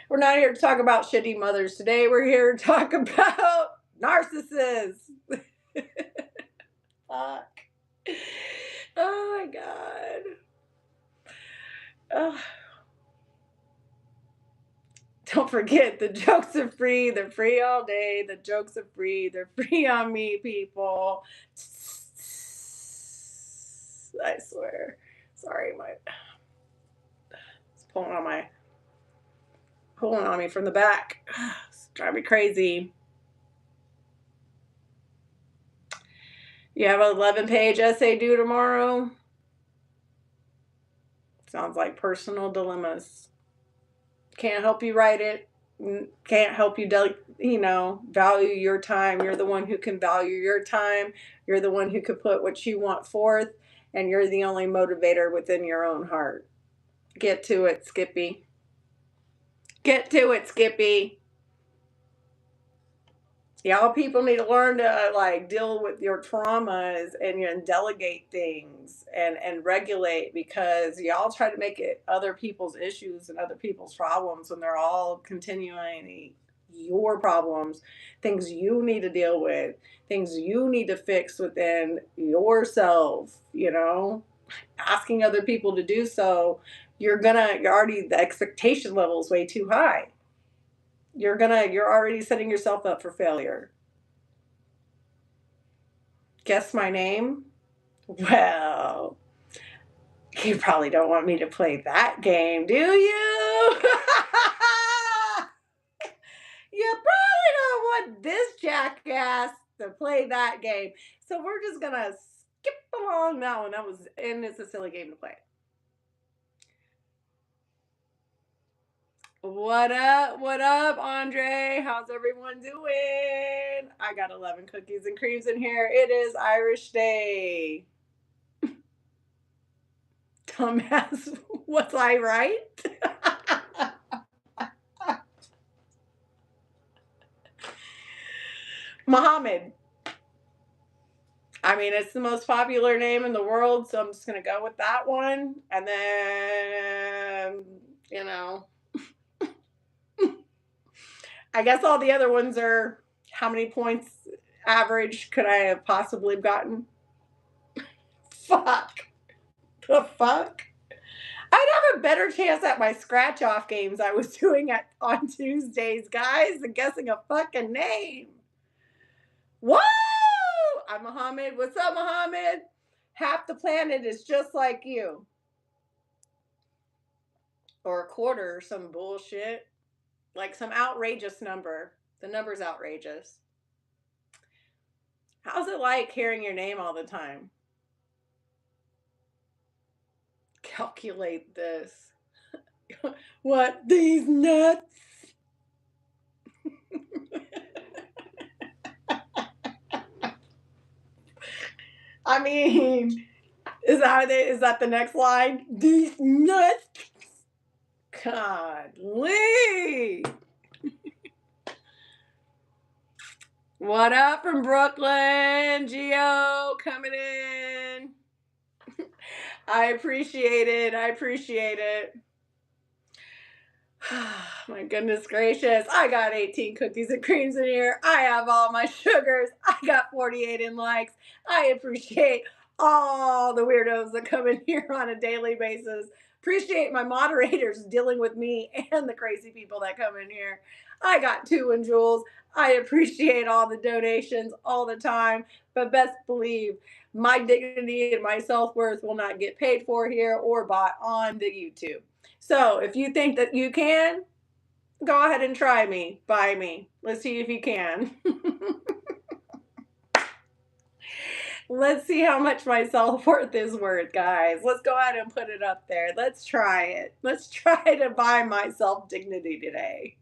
we're not here to talk about shitty mothers today. We're here to talk about narcissists. Fuck. Oh my God. Oh. Don't forget, the jokes are free. They're free all day. The jokes are free. They're free on me, people. I swear. Sorry, it's pulling on me from the back. It's driving me crazy. You have an 11-page essay due tomorrow? Sounds like personal dilemmas. Can't help you write it. Can't help you, value your time. You're the one who can value your time. You're the one who could put what you want forth, and you're the only motivator within your own heart. Get to it, Skippy. Get to it, Skippy. Y'all people need to learn to deal with your traumas and delegate things and regulate, because y'all try to make it other people's issues and other people's problems when they're all continuing your problems, things you need to deal with, things you need to fix within yourself, asking other people to do so. You're already, the expectation level is way too high. You're already setting yourself up for failure. Guess my name? Well, you probably don't want me to play that game, do you? You probably don't want this jackass to play that game. So we're just gonna skip along that one. It's a silly game to play. What up? What up, Andre? How's everyone doing? I got 11 cookies and creams in here. It is Irish Day. Dumbass, was I right? Muhammad. I mean, it's the most popular name in the world, so I'm just going to go with that one. And then, I guess all the other ones are how many points average could I have possibly gotten? Fuck. The fuck? I'd have a better chance at my scratch off games I was doing on Tuesdays, guys, than guessing a fucking name. Whoa! I'm Muhammad. What's up, Muhammad? Half the planet is just like you. Or a quarter or some bullshit. Like some outrageous number. The number's outrageous. How's it like hearing your name all the time? Calculate this. What? These nuts? I mean, is that the next line? These nuts? Godly. What up from Brooklyn? Gio coming in. I appreciate it. My goodness gracious. I got 18 cookies and creams in here. I have all my sugars. I got 48 in likes. I appreciate all the weirdos that come in here on a daily basis. Appreciate my moderators dealing with me and the crazy people that come in here. I got 2 in Jules. I appreciate all the donations all the time, but best believe my dignity and my self-worth will not get paid for here or bought on the YouTube. So if you think that you can, go ahead and try me. Buy me. Let's see if you can. Let's see how much my self-worth is worth, guys. Let's go ahead and put it up there. Let's try it. Let's try to buy myself dignity today.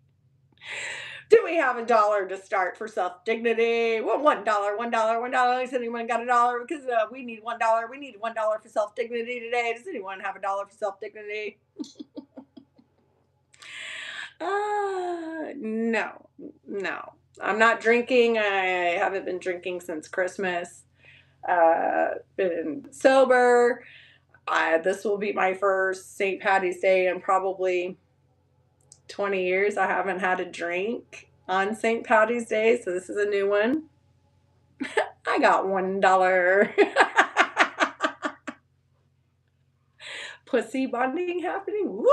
Do we have $1 to start for self dignity? Well, $1, $1, $1. Has anyone got $1? Because we need $1. We need $1 for self dignity today. Does anyone have $1 for self dignity? No, no. I'm not drinking. I haven't been drinking since Christmas. Been sober. This will be my first St. Patty's Day in probably 20 years. I haven't had a drink on St. Patty's Day, so this is a new one. I got $1. Pussy bonding happening. Woo!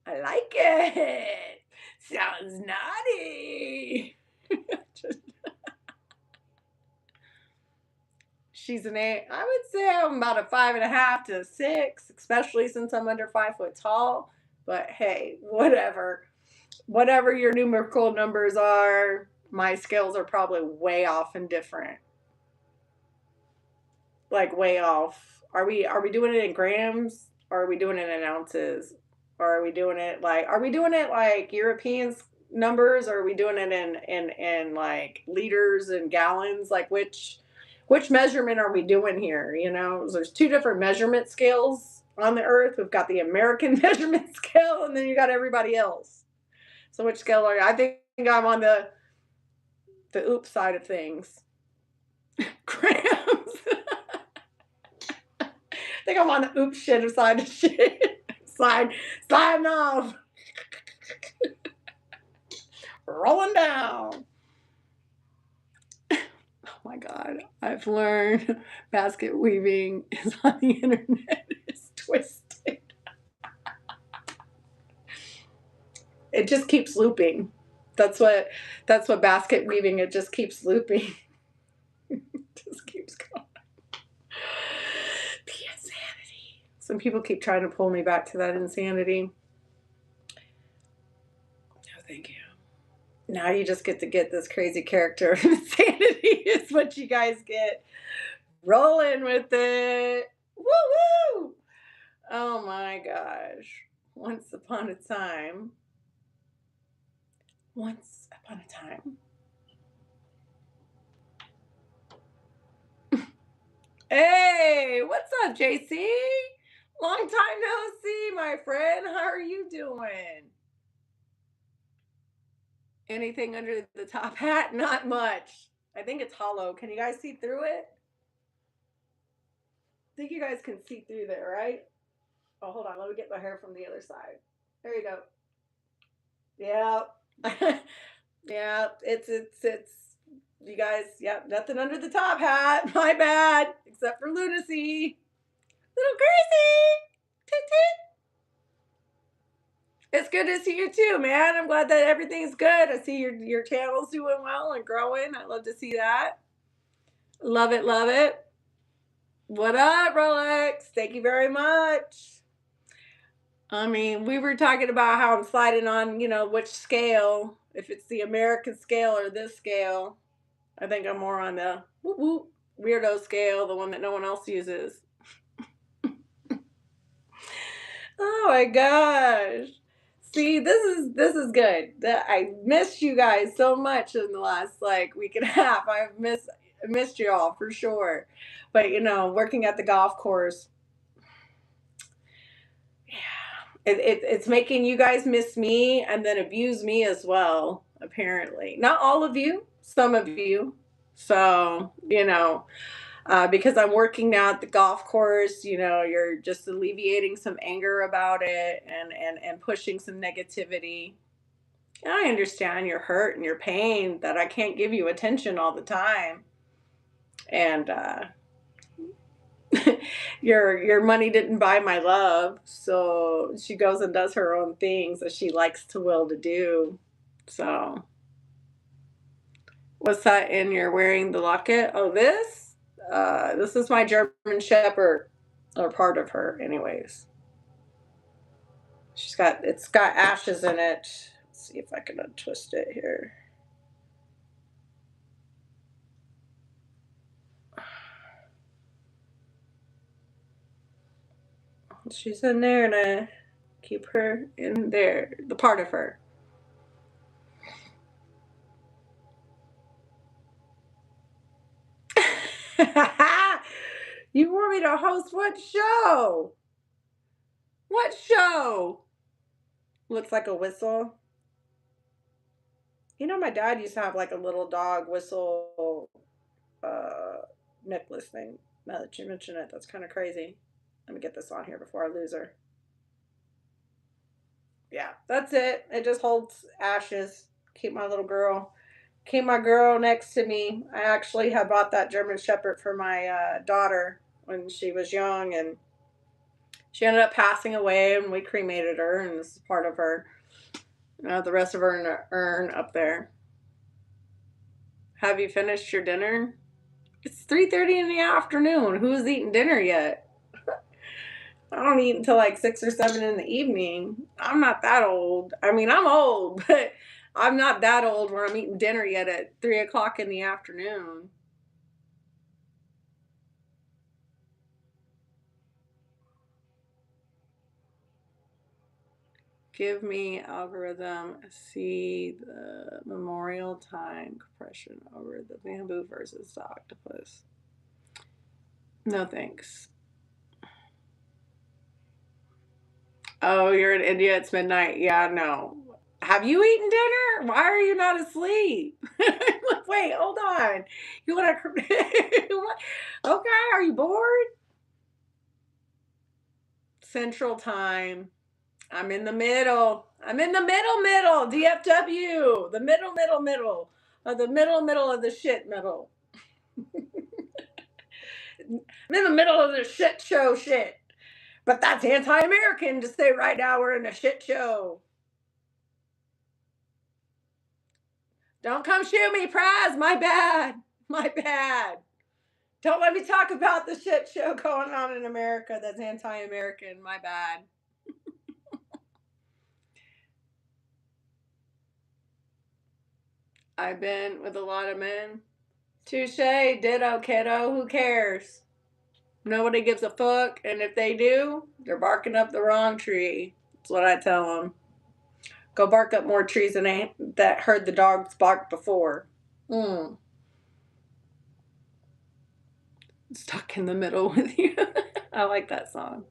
I like it. Sounds naughty. She's an 8. I would say I'm about a 5.5 to 6, especially since I'm under 5 foot tall. But hey, whatever. Whatever your numerical numbers are, my scales are probably way off and different. Like way off. Are we doing it in grams? Or are we doing it in ounces? Or are we doing it like Europeans numbers, or are we doing it in like liters and gallons? Like which measurement are we doing here? You know, there's two different measurement scales on the earth. We've got the American measurement scale, and then you got everybody else. So which scale are you? I think I'm on the oops side of things. Grams. I think I'm on the oops shit side of shit. Slide off. Rolling down. Oh my God. I've learned basket weaving is on the internet. It's twisted. It just keeps looping. That's what basket weaving, it just keeps looping. It just keeps going. The insanity. Some people keep trying to pull me back to that insanity. No, thank you. Now you just get to get this crazy character of insanity is what you guys get. Rolling with it. Woo woo! Oh my gosh. Once upon a time. Once upon a time. Hey, what's up, JC? Long time no see, my friend. How are you doing? Anything under the top hat? Not much. I think it's hollow. Can you guys see through it? I think you guys can see through there, right? Oh, hold on. Let me get my hair from the other side. There you go. Yeah. Yeah. It's you guys, yeah, nothing under the top hat. My bad. Except for lunacy. Little crazy. Toot toot. It's good to see you too, man. I'm glad that everything's good. I see your channel's doing well and growing. I love to see that. Love it, love it. What up, Rolex? Thank you very much. I mean, we were talking about how I'm sliding on, which scale, if it's the American scale or this scale. I think I'm more on the whoop whoop weirdo scale, the one that no one else uses. Oh my gosh. See, this is good. I missed you guys so much in the last like week and a half. I missed you all for sure. But working at the golf course, yeah, it's making you guys miss me and then abuse me as well. Apparently, not all of you, some of you. So because I'm working now at the golf course, you're just alleviating some anger about it and pushing some negativity. And I understand your hurt and your pain that I can't give you attention all the time. And your money didn't buy my love, so she goes and does her own things that she likes to will to do. So what's that in you're wearing the locket? Oh, this is my German Shepherd, or part of her, anyways. It's got ashes in it. Let's see if I can untwist it here. She's in there and I keep her in there, the part of her. You want me to host what show? What show? Looks like a whistle. You know, my dad used to have like a little dog whistle uh necklace thing. Now that you mention it, that's kind of crazy. Let me get this on here before I lose her. Yeah, that's it. It just holds ashes. Keep my little girl. Keep my girl next to me. I actually had bought that German Shepherd for my daughter when she was young, and she ended up passing away, and we cremated her, and this is part of her. The rest of her in an urn up there. Have you finished your dinner? It's 3:30 in the afternoon. Who's eating dinner yet? I don't eat until like 6 or 7 in the evening. I'm not that old. I mean, I'm old, but I'm not that old where I'm eating dinner yet at 3 o'clock in the afternoon. Give me algorithm. See the memorial time compression over the bamboo versus the octopus. No thanks. Oh, you're in India. It's midnight. Yeah, no. Have you eaten dinner? Why are you not asleep? Wait, hold on. You want to? Okay, are you bored? Central time. I'm in the middle. I'm in the middle. DFW. The middle. The middle of the shit middle. I'm in the middle of the shit show shit. But that's anti-American to say right now we're in a shit show. Don't come shoot me, Prize. My bad. My bad. Don't let me talk about the shit show going on in America that's anti-American. My bad. I've been with a lot of men. Touche, ditto, kiddo. Who cares? Nobody gives a fuck. And if they do, they're barking up the wrong tree. That's what I tell them. Go bark up more trees than that heard the dogs bark before. Mm. Stuck in the middle with you. I like that song.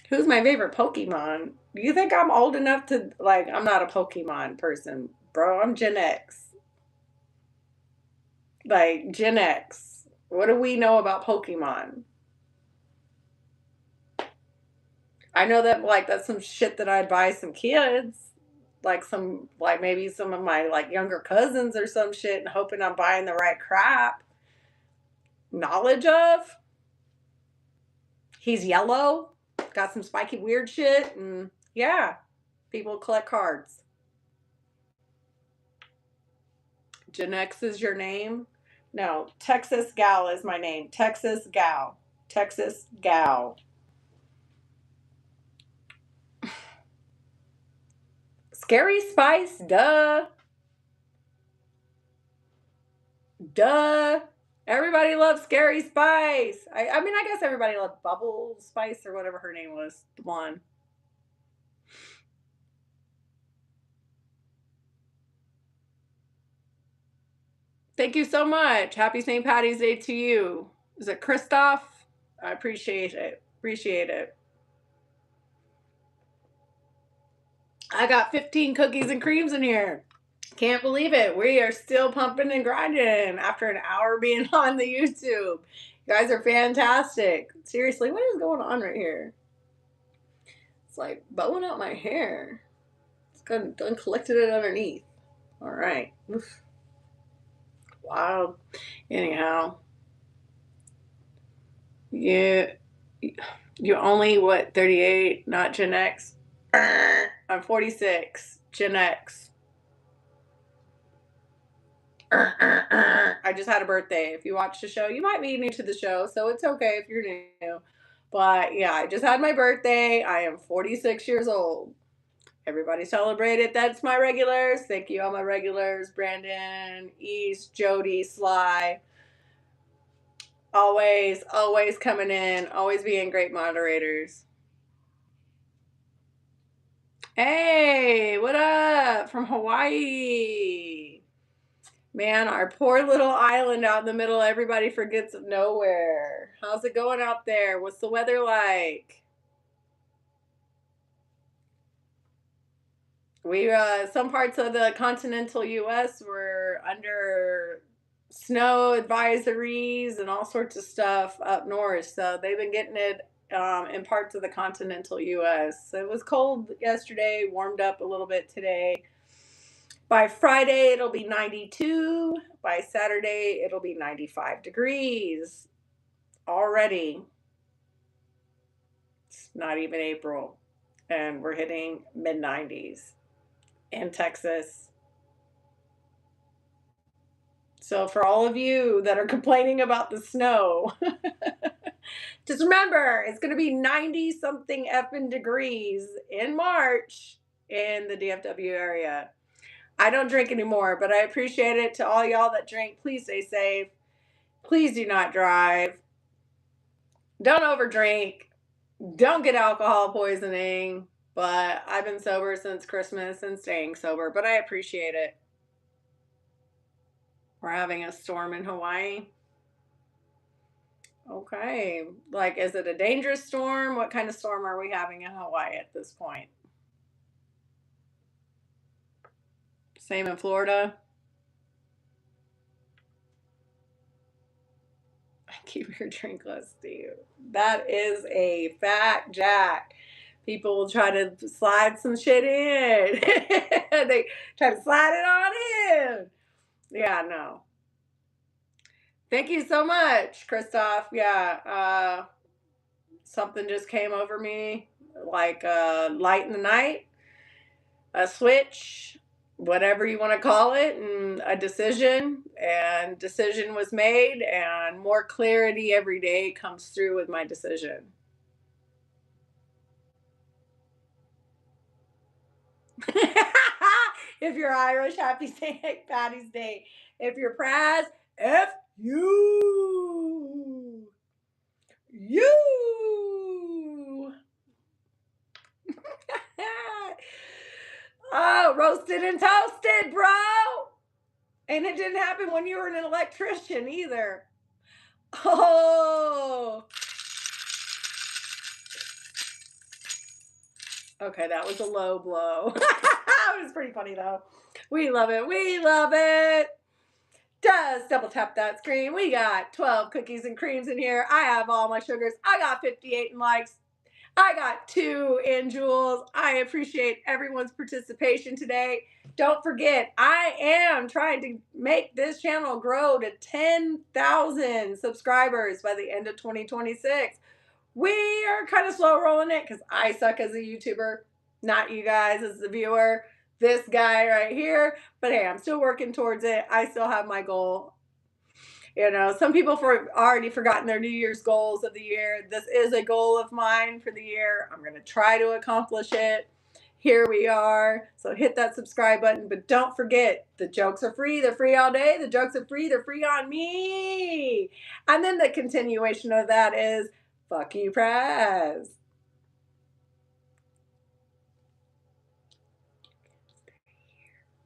Who's my favorite Pokemon? Do you think I'm old enough to like? I'm not a Pokemon person, bro. I'm Gen X. Like Gen X. What do we know about Pokemon? I know that like that's some shit that I'd buy some kids, like some like maybe some of my like younger cousins or some shit, and hoping I'm buying the right crap. Knowledge of. He's yellow, got some spiky weird shit, and yeah, people collect cards. Gen X is your name? No, Texas Gal is my name. Texas Gal. Texas Gal. Scary Spice, duh. Duh. Everybody loves Scary Spice. I mean, I guess everybody loved Bubble Spice or whatever her name was. The one. Thank you so much. Happy St. Patty's Day to you. Is it Christoph? I appreciate it. Appreciate it. I got 15 cookies and creams in here. Can't believe it. We are still pumping and grinding after an hour being on the YouTube. You guys are fantastic. Seriously, what is going on right here? It's like blowing out my hair. It's done collected it underneath. All right. Oof. Wow. Anyhow, yeah, you only what 38, not Gen X. I'm 46. Gen X. I just had a birthday. If you watch the show, you might be new to the show, so it's okay if you're new. But yeah, I just had my birthday. I am 46 years old. Everybody celebrated. That's my regulars. Thank you, all my regulars. Brandon, East, Jody, Sly. Always, always coming in, always being great moderators. Hey, what up from Hawaii? Man, our poor little island out in the middle, everybody forgets of nowhere. How's it going out there? What's the weather like? We some parts of the continental US were under snow advisories and all sorts of stuff up north. So they've been getting it in parts of the continental US. It was cold yesterday, warmed up a little bit today. By Friday, it'll be 92. By Saturday, it'll be 95 degrees already. It's not even April, and we're hitting mid 90s in Texas. So, for all of you that are complaining about the snow, just remember it's going to be 90 something effing degrees in March in the DFW area. I don't drink anymore, but I appreciate it. To all y'all that drink, please stay safe. Please do not drive. Don't overdrink. Don't get alcohol poisoning. But I've been sober since Christmas and staying sober, but I appreciate it. We're having a storm in Hawaii. Okay. Like, is it a dangerous storm? What kind of storm are we having in Hawaii at this point? Same in Florida? Keep your drink less, Steve. That is a fact, Jack. People will try to slide some shit in. They try to slide it on in. Yeah, no. Thank you so much, Christoph. Yeah, something just came over me like a light in the night, a switch, whatever you want to call it, and a decision. And decision was made, and more clarity every day comes through with my decision. If you're Irish, happy St. Patty's Day. If you're Praz, F you. You. Oh, roasted and toasted, bro. And it didn't happen when you were an electrician either. Oh. Okay, that was a low blow. It was pretty funny though. We love it. We love it. Just double tap that screen. We got 12 cookies and creams in here. I have all my sugars. I got 58 in likes. I got 2 in jewels. I appreciate everyone's participation today. Don't forget, I am trying to make this channel grow to 10,000 subscribers by the end of 2026. We are kind of slow rolling it because I suck as a YouTuber, not you guys as the viewer. This guy right here. But hey, I'm still working towards it. I still have my goal. You know, some people already forgotten their New Year's goals of the year. This is a goal of mine for the year. I'm going to try to accomplish it. Here we are. So hit that subscribe button. But don't forget, the jokes are free. They're free all day. The jokes are free. They're free on me. And then the continuation of that is, fuck you, Praz.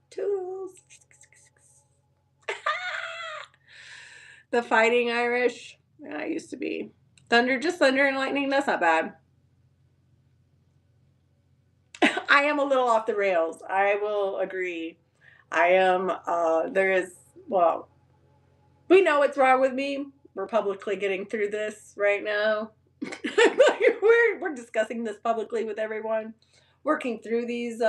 Toodles. The Fighting Irish. Yeah, I used to be. Thunder, just thunder and lightning. That's not bad. I am a little off the rails. I will agree. I am, there is, well, we know what's wrong with me. We're publicly getting through this right now. we're discussing this publicly with everyone, working through these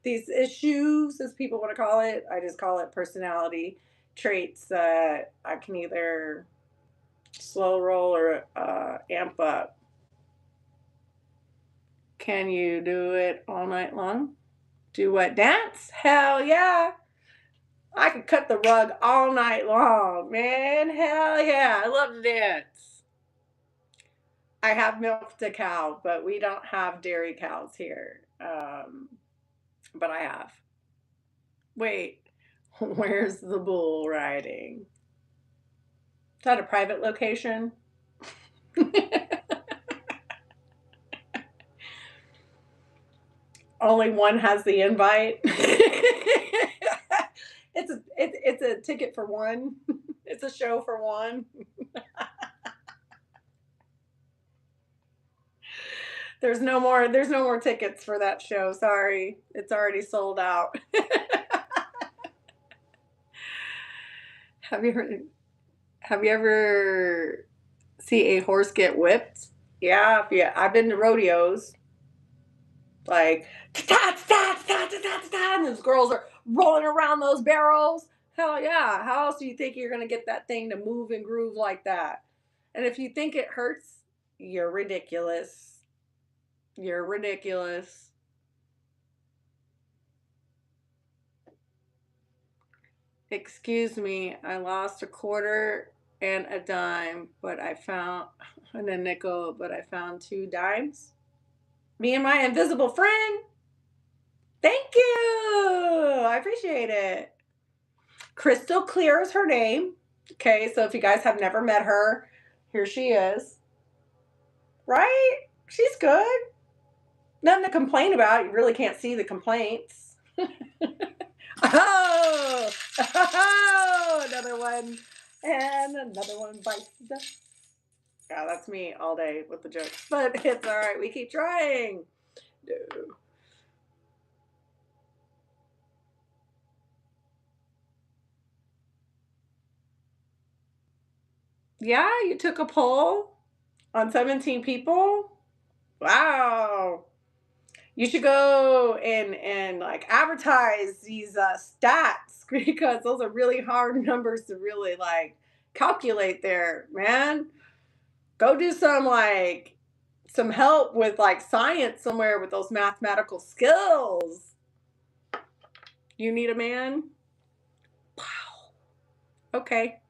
issues, as people want to call it. I just call it personality traits that I can either slow roll or amp up. Can you do it all night long? Do what? Dance? Hell yeah. I could cut the rug all night long, man. Hell yeah. I love to dance. I have milked a cow, but we don't have dairy cows here. But I have. Wait, where's the bull riding? that a private location? Only one has the invite. It's a ticket for one. It's a show for one. There's no more tickets for that show. Sorry. It's already sold out. Have you heard have you ever see a horse get whipped? Yeah, yeah. I've been to rodeos. Like ta ta ta ta ta ta ta, and those girls are rolling around those barrels. Hell yeah! How else do you think you're gonna get that thing to move and groove like that? And if you think it hurts, you're ridiculous. You're ridiculous. Excuse me, I lost a quarter and a dime, but I found and a nickel, but I found two dimes. Me and my invisible friend. Thank you. I appreciate it. Crystal Clear is her name. Okay, so if you guys have never met her, here she is. Right? She's good. Nothing to complain about. You really can't see the complaints. Oh, oh, another one. And another one bites the dust. Yeah, that's me all day with the jokes. But it's all right. We keep trying. No. Yeah, you took a poll on 17 people. Wow. You should go and like advertise these stats because those are really hard numbers to really like calculate there, man. Go do some like some help with like science somewhere with those mathematical skills. You need a man? Wow. Okay.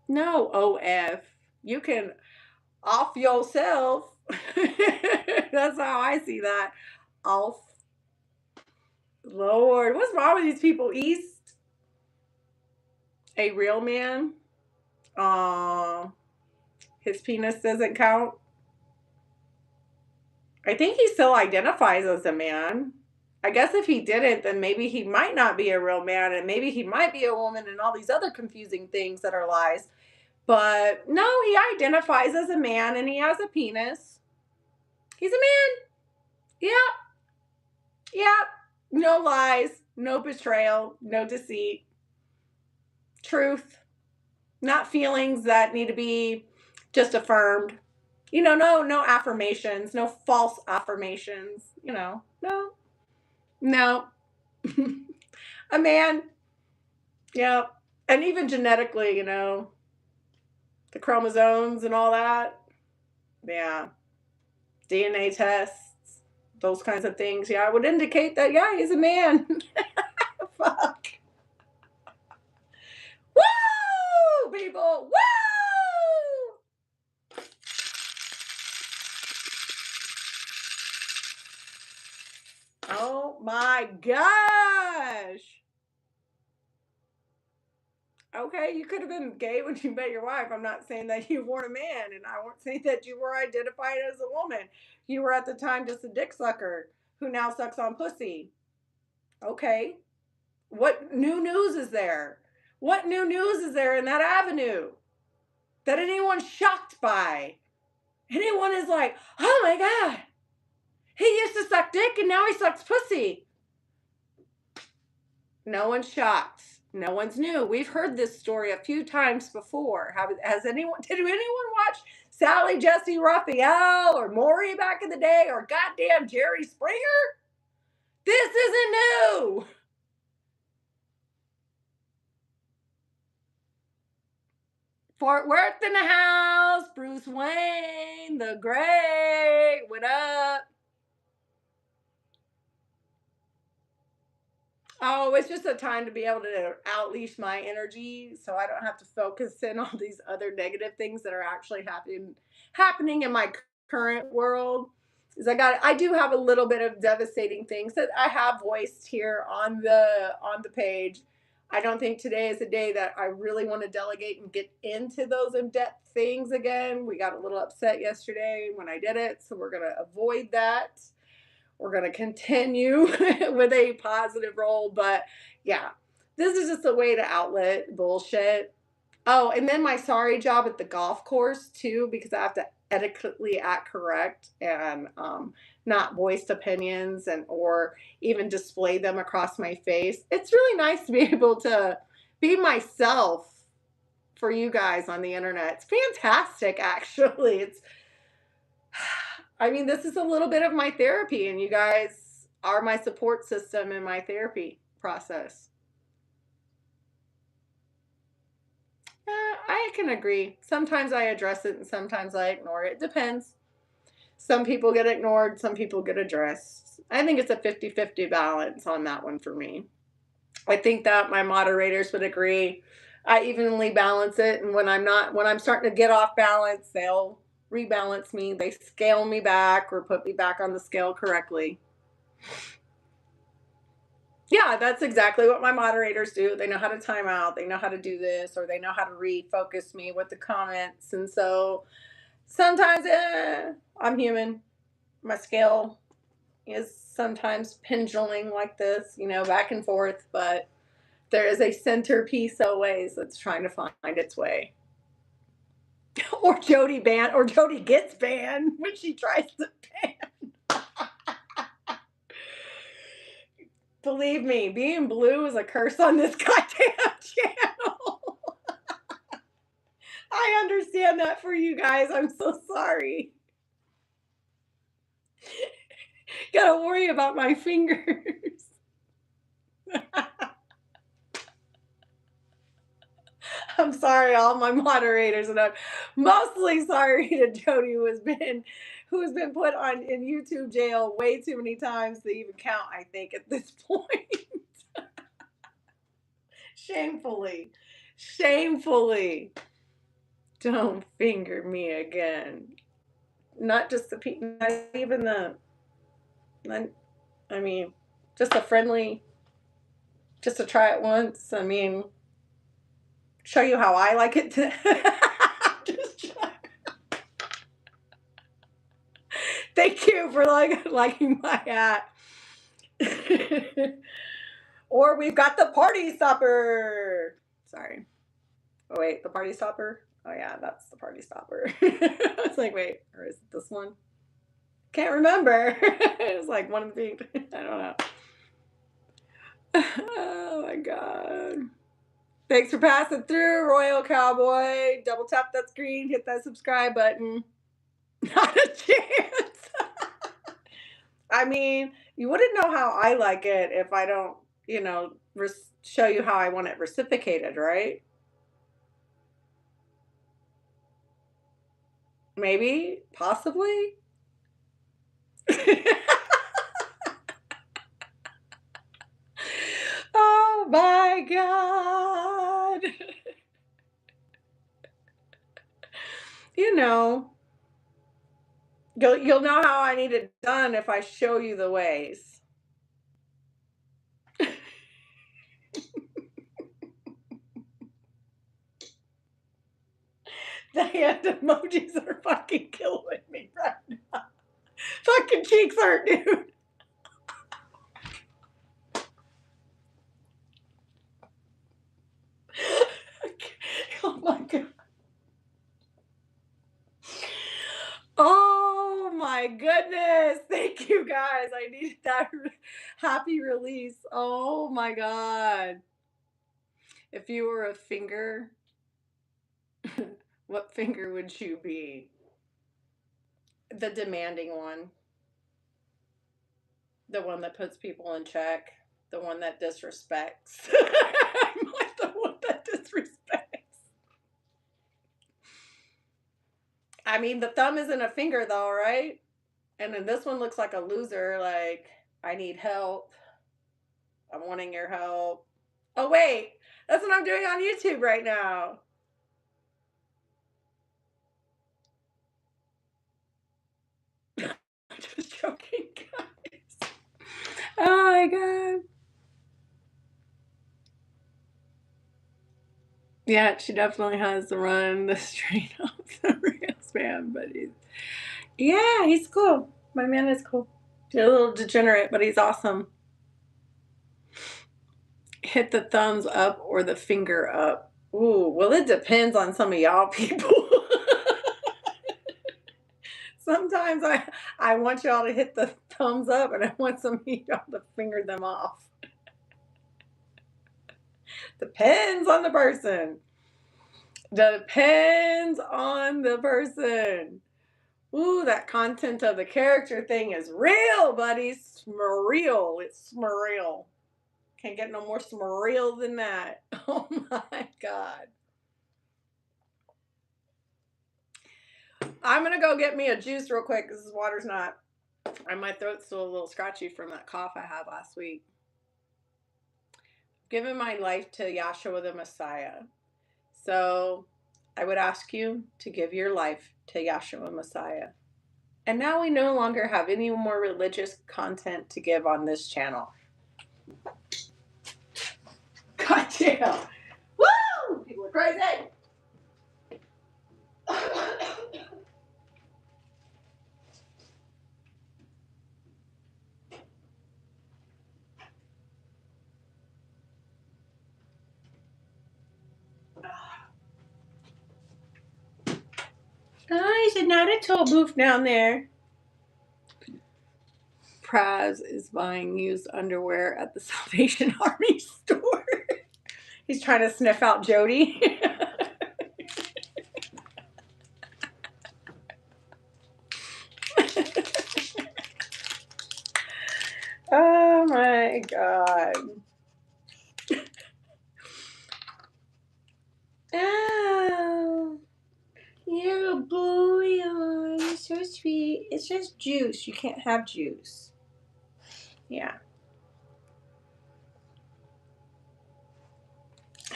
No, OF. You can off yourself. That's how I see that. Off. Lord, what's wrong with these people? East, a real man. Uh, his penis doesn't count. I think he still identifies as a man. I guess if he didn't, then maybe he might not be a real man and maybe he might be a woman and all these other confusing things that are lies. But no, he identifies as a man and he has a penis. He's a man. Yep. Yep. No lies, no betrayal, no deceit. Truth, not feelings that need to be just affirmed. No affirmations, no false affirmations, no, no. A man, yeah. And even genetically, the chromosomes and all that, yeah. DNA tests, those kinds of things, yeah, would indicate that, yeah, he's a man. Fuck. Woo! People, woo! Oh my gosh. Okay, you could have been gay when you met your wife. I'm not saying that you weren't a man, and I won't say that you were identified as a woman. You were at the time just a dick sucker who now sucks on pussy. Okay. What new news is there? What new news is there in that avenue that anyone's shocked by? Anyone is like, oh my God, he used to suck dick and now he sucks pussy. No one's shocked. No one's new. We've heard this story a few times before. Did anyone watch Sally Jesse Raphael or Maury back in the day or goddamn Jerry Springer? This isn't new. Fort Worth in the house. Bruce Wayne, the Great. What up? Oh, it's just a time to be able to outleash my energy so I don't have to focus in on these other negative things that are actually happening in my current world. Is I do have a little bit of devastating things that I have voiced here on the page. I don't think today is a day that I really want to delegate and get into those in-depth things again. We got a little upset yesterday when I did it, so we're going to avoid that. We're going to continue with a positive role, but yeah, this is just a way to outlet bullshit. Oh, and then my sorry job at the golf course too, because I have to etiquetely act correct and not voice opinions and or even display them across my face. It's really nice to be able to be myself for you guys on the internet. It's fantastic, actually. It's, I mean, this is a little bit of my therapy, and you guys are my support system in my therapy process. I can agree. Sometimes I address it and sometimes I ignore it. It depends. Some people get ignored, some people get addressed. I think it's a 50-50 balance on that one for me. I think that my moderators would agree. I evenly balance it, and when I'm starting to get off balance, they'll rebalance me. They scale me back or put me back on the scale correctly. Yeah, that's exactly what my moderators do. They know how to time out, they know how to do this, or they know how to refocus me with the comments. And so sometimes I'm human. My scale is sometimes pendulum like this, back and forth, but there is a centerpiece always that's trying to find its way. Or Jody gets banned when she tries to ban. Believe me, being blue is a curse on this goddamn channel. I understand that for you guys. I'm so sorry. Gotta worry about my fingers. I'm sorry, all my moderators, and I'm mostly sorry to Jody, who's been put on in YouTube jail way too many times to even count, I think, at this point. Shamefully. Shamefully. Don't finger me again. Not just the people, not even the, I mean, just a friendly, just to try it once. I mean, show you how I like it to. Just try. Thank you for liking my hat. Or we've got the party stopper. Sorry. Oh wait, the party stopper. Oh yeah, that's the party stopper. I was like, wait, or is it this one? Can't remember. It was like one of the. I don't know. Oh my god. Thanks for passing through, Royal Cowboy. Double tap that screen, hit that subscribe button. Not a chance. I mean, you wouldn't know how I like it if I don't, show you how I want it reciprocated, right? Maybe, possibly. Oh my god. You know, you'll know how I need it done if I show you the ways. The hand emojis are fucking killing me right now. Fucking cheeks hurt, dude. Oh my god. Oh my goodness. Thank you guys. I needed that happy release. Oh my god. If you were a finger, what finger would you be? The demanding one. The one that puts people in check. The one that disrespects. I'm like the one that disrespects. I mean, the thumb isn't a finger though, right? And then this one looks like a loser, like, I need help. I'm wanting your help. Oh, wait. That's what I'm doing on YouTube right now. I'm just joking, guys. Oh my god. Yeah, she definitely has to run the straight up the rails, man. But he's cool. My man is cool. He's a little degenerate, but he's awesome. Hit the thumbs up or the finger up. Ooh, well, it depends on some of y'all people. Sometimes I want y'all to hit the thumbs up, and I want some of y'all to finger them off. Depends on the person. Depends on the person. Ooh, that content of the character thing is real, buddy. Smurreal. It's smurreal. Can't get no more smurreal than that. Oh my God. I'm gonna go get me a juice real quick because this water's not. And my throat's still a little scratchy from that cough I had last week. Giving my life to Yahshua the Messiah. So I would ask you to give your life to Yahshua Messiah. And now we no longer have any more religious content to give on this channel. God damn. Woo! People are crazy. Guys, not a toll booth down there. Praz is buying used underwear at the Salvation Army store. He's trying to sniff out Jody. Oh my God. Oh, you're a boy. You're so sweet. It's just juice. You can't have juice. Yeah.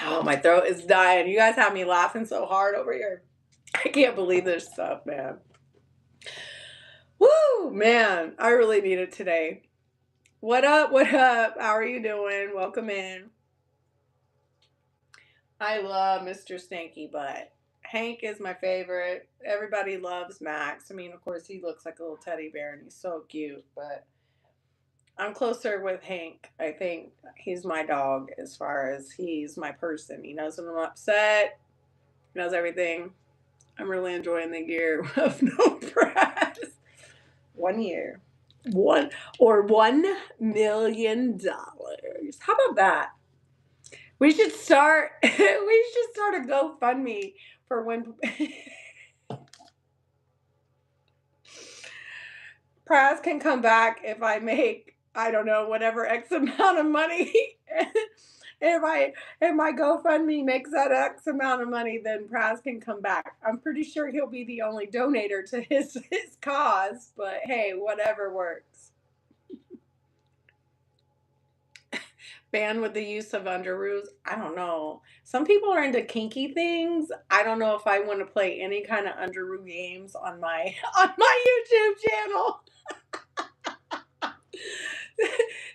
Oh, my throat is dying. You guys have me laughing so hard over here. I can't believe this stuff, man. Woo, man. I really need it today. What up? What up? How are you doing? Welcome in. I love Mr. Stanky Butt. Hank is my favorite. Everybody loves Max. I mean, of course, he looks like a little teddy bear and he's so cute, but I'm closer with Hank. I think he's my dog as far as he's my person. He knows when I'm upset, he knows everything. I'm really enjoying the year of no press. 1 year. $1 million. How about that? We should start we should start a GoFundMe for when Praz can come back if I make, I don't know, whatever X amount of money. If my GoFundMe makes that X amount of money, then Praz can come back. I'm pretty sure he'll be the only donator to his cause, but hey, whatever works. Ban with the use of underoos. I don't know. Some people are into kinky things. I don't know if I want to play any kind of underoo games on my on my YouTube channel.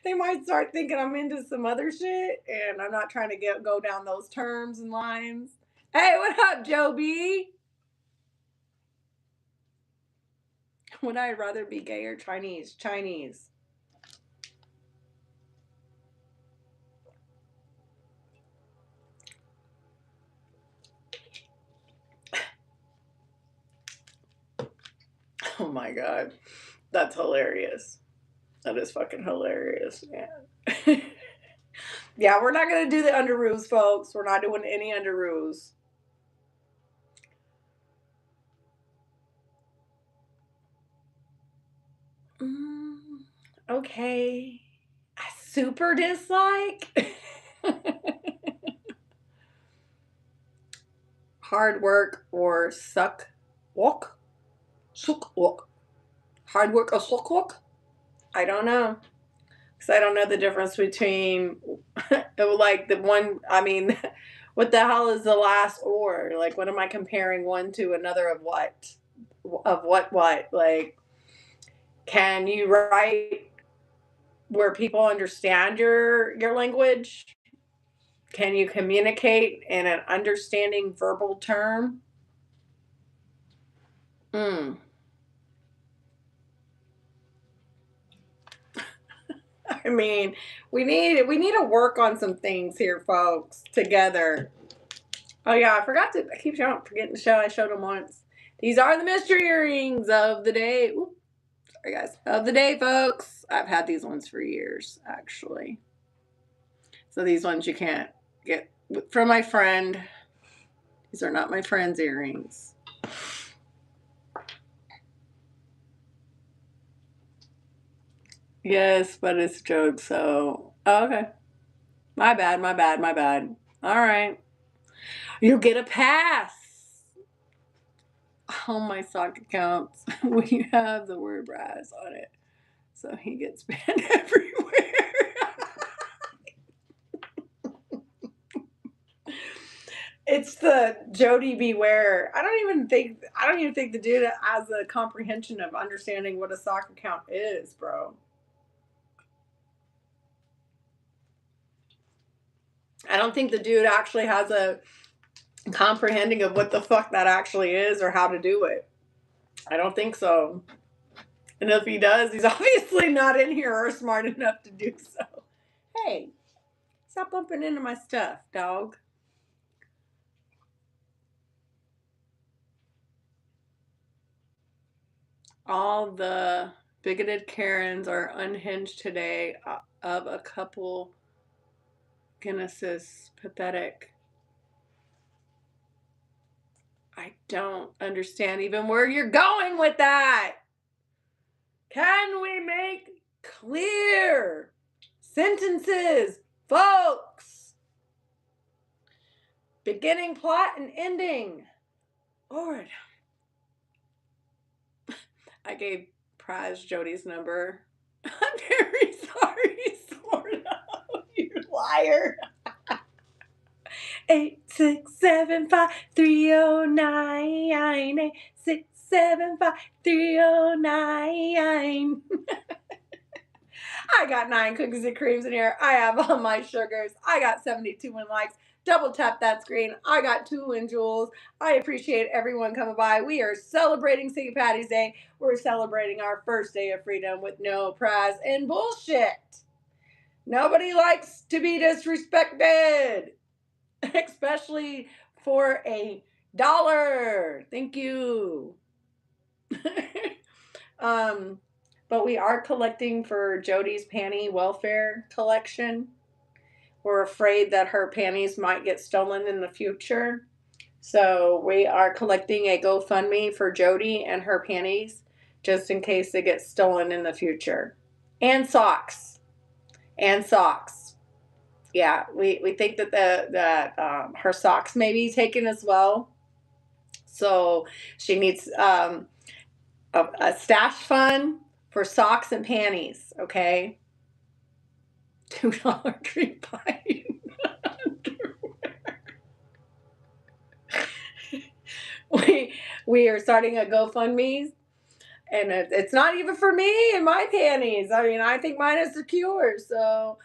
They might start thinking I'm into some other shit, and I'm not trying to go down those terms and lines. Hey, what up, Joe B? Would I rather be gay or Chinese? Chinese. Oh my God. That's hilarious. That is fucking hilarious, man. Yeah, we're not going to do the underoos, folks. We're not doing any underoos. Okay. A super dislike? Hard work or suck walk? Suck walk. Hard work or suck walk? I don't know. Because I don't know the difference between, like, the one, I mean, what the hell is the last or? Like, what am I comparing one to another of what? Of what? Like, can you write where people understand your language? Can you communicate in an understanding verbal term? Mm. I mean, we need to work on some things here, folks, together. Oh yeah, I keep forgetting to show. I showed them once. These are the mystery earrings of the day. Ooh, sorry guys, of the day, folks. I've had these ones for years, actually. So these ones you can't get from my friend. These are not my friend's earrings. Yes, but it's a joke. So okay, my bad, my bad, my bad. All right, you get a pass. All my sock accounts, we have the word brass on it. So he gets banned everywhere. It's the Jody Beware. I don't even think the dude has a comprehension of understanding what a sock account is, bro. I don't think the dude actually has a comprehending of what the fuck that actually is or how to do it. I don't think so. And if he does, he's obviously not in here or smart enough to do so. Hey, stop bumping into my stuff, dog. All the bigoted Karens are unhinged today of a couple. Genesis, pathetic. I don't understand even where you're going with that. Can we make clear sentences, folks? Beginning, plot, and ending. Lord. I gave Praz Jody's number. I'm very sorry, sort of. You liar. 8675309. 8675309. I got 9 cookies and creams in here. I have all my sugars. I got 72 likes. Double tap that screen. I got 2 in jewels. I appreciate everyone coming by. We are celebrating St. Patty's Day. We're celebrating our first day of freedom with no prize and bullshit. Nobody likes to be disrespected, especially for $1. Thank you. But we are collecting for Jody's panty welfare collection. We're afraid that her panties might get stolen in the future. So we are collecting a GoFundMe for Jody and her panties just in case they get stolen in the future. And socks. And socks. Yeah, we think that her socks may be taken as well. So she needs a stash fund for socks and panties, okay? $2 green pie. we are starting a GoFundMe, and it's not even for me and my panties. I mean, I think mine is secure, so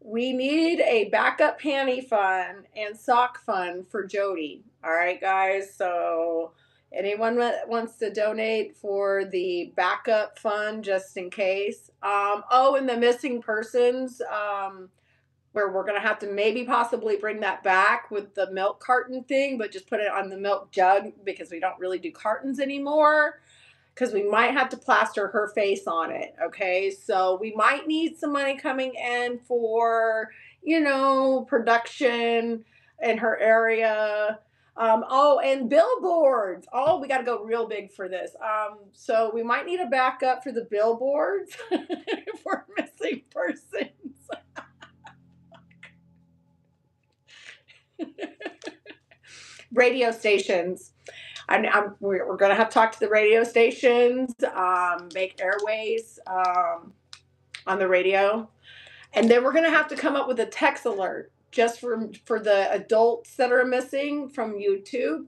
we need a backup panty fund and sock fund for Jody. All right, guys. So anyone that wants to donate for the backup fund just in case. And the missing persons, where we're going to have to maybe possibly bring that back with the milk carton thing, but just put it on the milk jug because we don't really do cartons anymore. Because we might have to plaster her face on it. Okay. So we might need some money coming in for, production in her area. And billboards. Oh, we got to go real big for this. So we might need a backup for the billboards for missing persons. Radio stations. We're going to have to talk to the radio stations, make airways on the radio. And then we're going to have to come up with a text alert just for the adults that are missing from YouTube.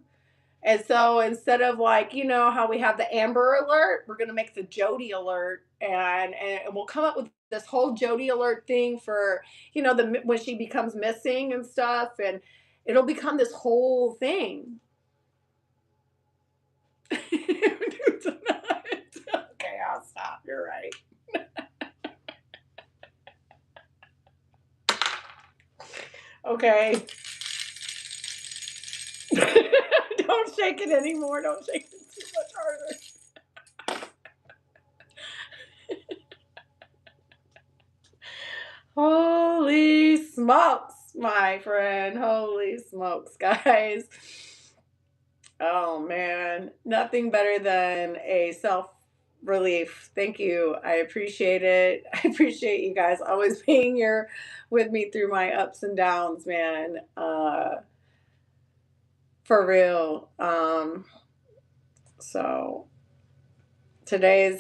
And so instead of like, you know, how we have the Amber Alert, we're gonna make the Jody Alert, and we'll come up with this whole Jody Alert thing for, you know, the when she becomes missing and stuff, and it'll become this whole thing. Okay, I'll stop. You're right. Okay. Don't shake it anymore. Don't shake it too much harder. Holy smokes, my friend. Holy smokes, guys. Oh man, nothing better than a self relief. Thank you. I appreciate it. I appreciate you guys always being here with me through my ups and downs, man. For real. So today's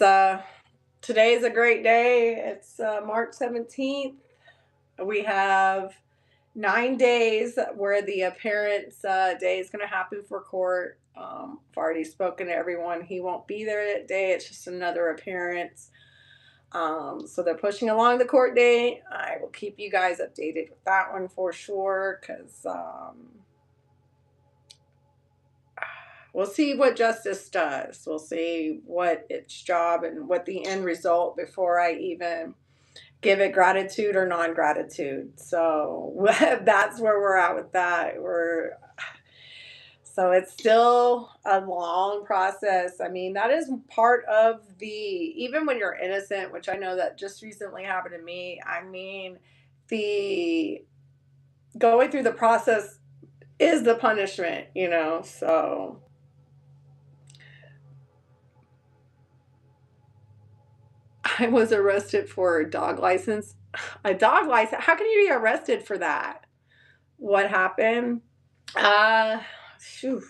today's a great day. It's March 17th. We have 9 days where the appearance day is going to happen for court. I've already spoken to everyone. He won't be there that day. It's just another appearance. So they're pushing along the court date. I will keep you guys updated with that one for sure, because we'll see what justice does. We'll see what its job and what the end result before I even give it gratitude or non-gratitude. So that's where we're at with that. So it's still a long process. I mean, that is part of the, even when you're innocent, which I know that just recently happened to me. I mean, the going through the process is the punishment, you know. So I was arrested for a dog license. A dog license? How can you be arrested for that? What happened? Uh, Phew.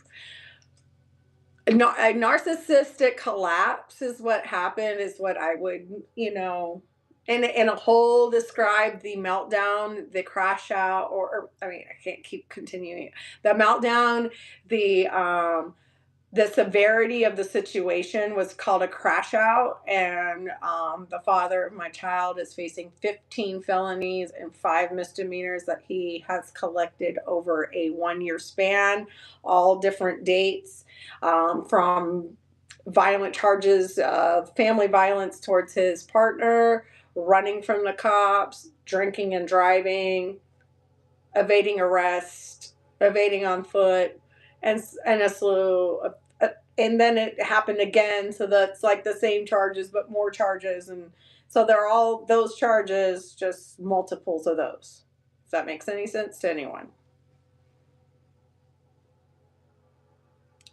A narcissistic collapse is what happened, is what I would, you know, and a whole describe the meltdown, the crash out, or I mean, I can't keep continuing. The meltdown, the severity of the situation was called a crash out, and the father of my child is facing 15 felonies and 5 misdemeanors that he has collected over a 1 year span, all different dates, from violent charges of family violence towards his partner, running from the cops, drinking and driving, evading arrest, evading on foot, and a slew of, and then it happened again. So that's like the same charges, but more charges, and so they're all those charges, just multiples of those. If that makes any sense to anyone?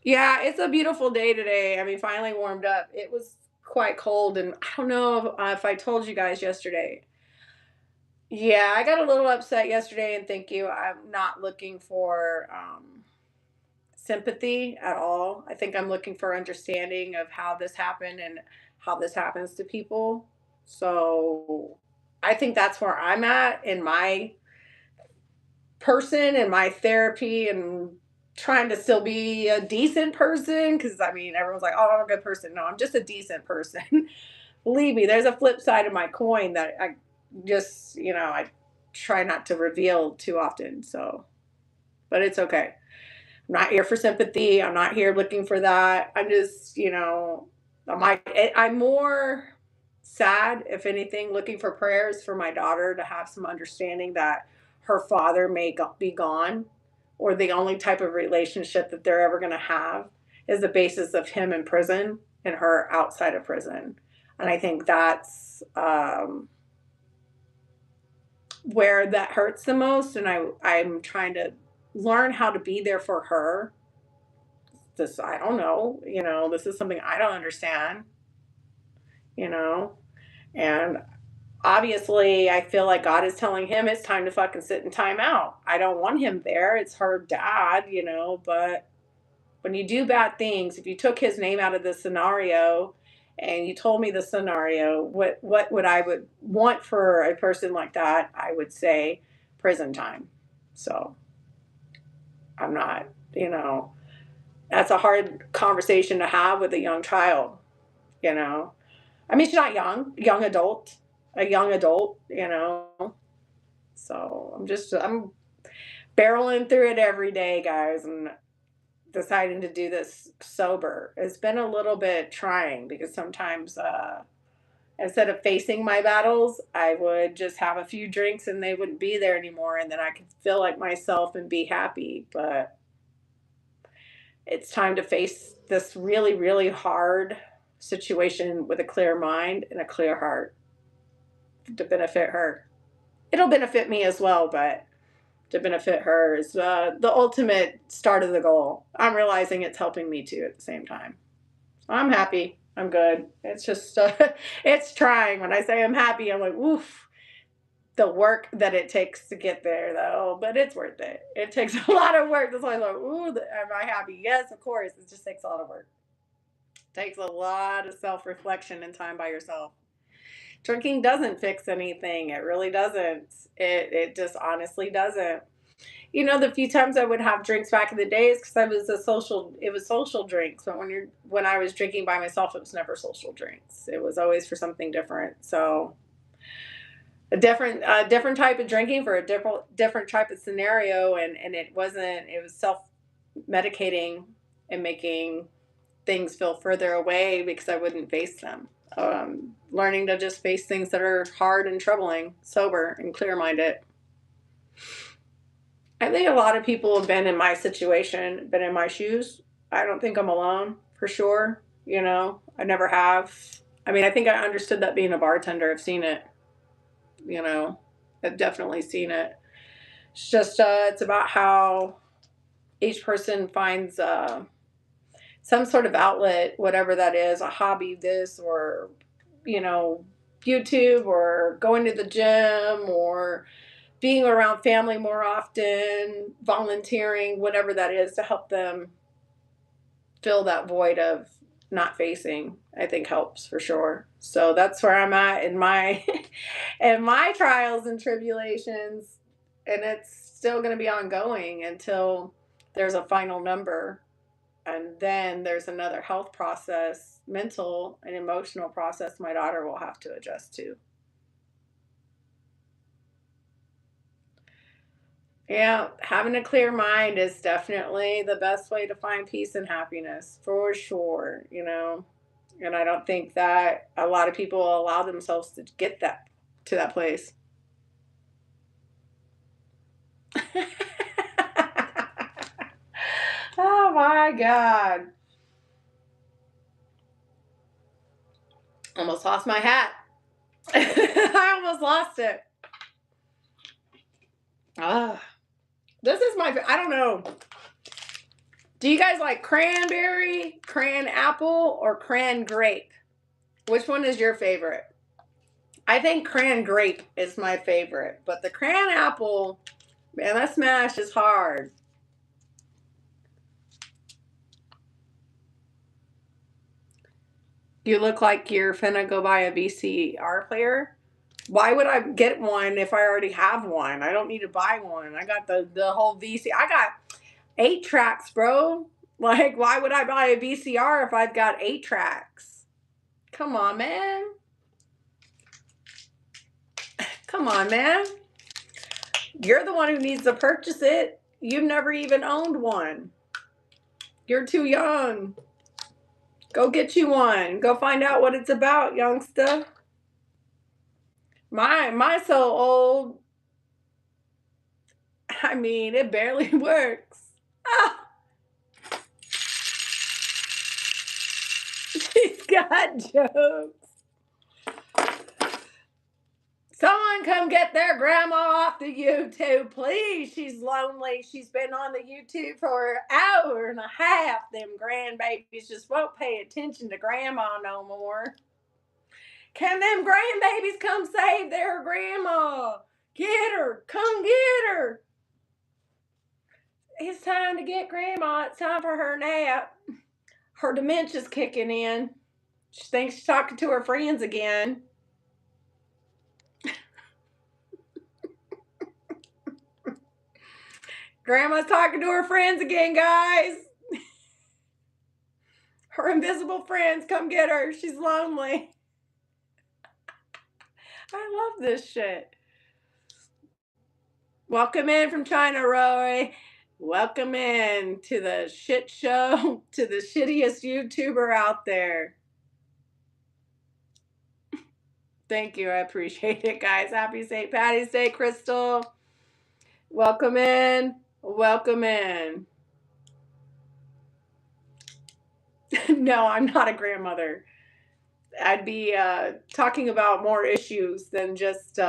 Yeah, it's a beautiful day today. I mean, finally warmed up. It was quite cold, and I don't know if I told you guys yesterday. Yeah, I got a little upset yesterday, and thank you. I'm not looking for sympathy at all. I think I'm looking for understanding of how this happened and how this happens to people. So I think that's where I'm at in my person and my therapy, and trying to still be a decent person, because I mean, everyone's like, oh, I'm a good person. No, I'm just a decent person. Believe me, there's a flip side of my coin that I just, you know, I try not to reveal too often. So, but it's okay. I'm not here for sympathy. I'm not here looking for that. I'm just, you know, I'm more sad, if anything, looking for prayers for my daughter to have some understanding that her father may be gone, or the only type of relationship that they're ever going to have is the basis of him in prison and her outside of prison. And I think that's where that hurts the most. And I'm trying to learn how to be there for her. This, I don't know, you know, this is something I don't understand, you know. And obviously I feel like God is telling him it's time to fucking sit in time out. I don't want him there. It's her dad, you know. But when you do bad things, if you took his name out of the scenario and you told me the scenario, what would I would want for a person like that? I would say prison time. So I'm not, you know, That's a hard conversation to have with a young child, you know? I mean, she's not young, a young adult, you know? So I'm barreling through it every day, guys, and deciding to do this sober. It's been a little bit trying because sometimes, instead of facing my battles, I would just have a few drinks and they wouldn't be there anymore. And then I could feel like myself and be happy. But it's time to face this really, really hard situation with a clear mind and a clear heart to benefit her. It'll benefit me as well, but to benefit her is the ultimate start of the goal. I'm realizing it's helping me too at the same time. I'm happy. I'm good. It's just, it's trying. When I say I'm happy, I'm like, oof, the work that it takes to get there, though. But it's worth it. It takes a lot of work. That's why I'm like, ooh, am I happy? Yes, of course. It just takes a lot of work. It takes a lot of self reflection and time by yourself. Drinking doesn't fix anything. It really doesn't. It just honestly doesn't. The few times I would have drinks back in the days because I was it was social drinks. But when I was drinking by myself, it was never social drinks. It was always for something different. So a different type of drinking for a different type of scenario, and it was self medicating and making things feel further away because I wouldn't face them. Learning to just face things that are hard and troubling, sober and clear minded. I think a lot of people have been in my situation, been in my shoes. I don't think I'm alone for sure. I never have. I mean, I think I understood that being a bartender. I've seen it, you know, I've definitely seen it. It's just, it's about how each person finds some sort of outlet, whatever that is, a hobby, this, or, you know, YouTube, or going to the gym, or being around family more often, volunteering, whatever that is to help them fill that void of not facing, I think helps for sure. So that's where I'm at in my in my trials and tribulations, and it's still going to be ongoing until there's a final number, and then there's another health process, mental and emotional process my daughter will have to adjust to. Yeah, having a clear mind is definitely the best way to find peace and happiness for sure. And I don't think that a lot of people allow themselves to get that to that place. Oh my God. Almost lost my hat. I almost lost it. Ah, this is I don't know. Do you guys like cranberry, cran apple, or cran grape? Which one is your favorite? I think cran grape is my favorite, but the cran apple, man, that smash is hard. You look like you're finna go buy a VCR player. Why would I get one if I already have one? I don't need to buy one. I got the whole VC. I got 8 tracks, bro. Like, why would I buy a VCR if I've got 8 tracks? Come on, man. Come on, man. You're the one who needs to purchase it. You've never even owned one. You're too young. Go get you one. Go find out what it's about, youngster. My so old. I mean, it barely works. Ah, she's got jokes. Someone come get their grandma off the YouTube, please. She's lonely. She's been on the YouTube for an hour and a half. Them grandbabies just won't pay attention to grandma no more. Can them grandbabies come save their grandma? Get her. Come get her. It's time to get grandma. It's time for her nap. Her dementia's kicking in. She thinks she's talking to her friends again. Grandma's talking to her friends again, guys. Her invisible friends, come get her. She's lonely. I love this shit. Welcome in from China, Roy. Welcome in to the shit show, to the shittiest YouTuber out there. Thank you. I appreciate it, guys. Happy St. Patty's Day, Crystal. Welcome in. Welcome in. No, I'm not a grandmother. I'd be talking about more issues than just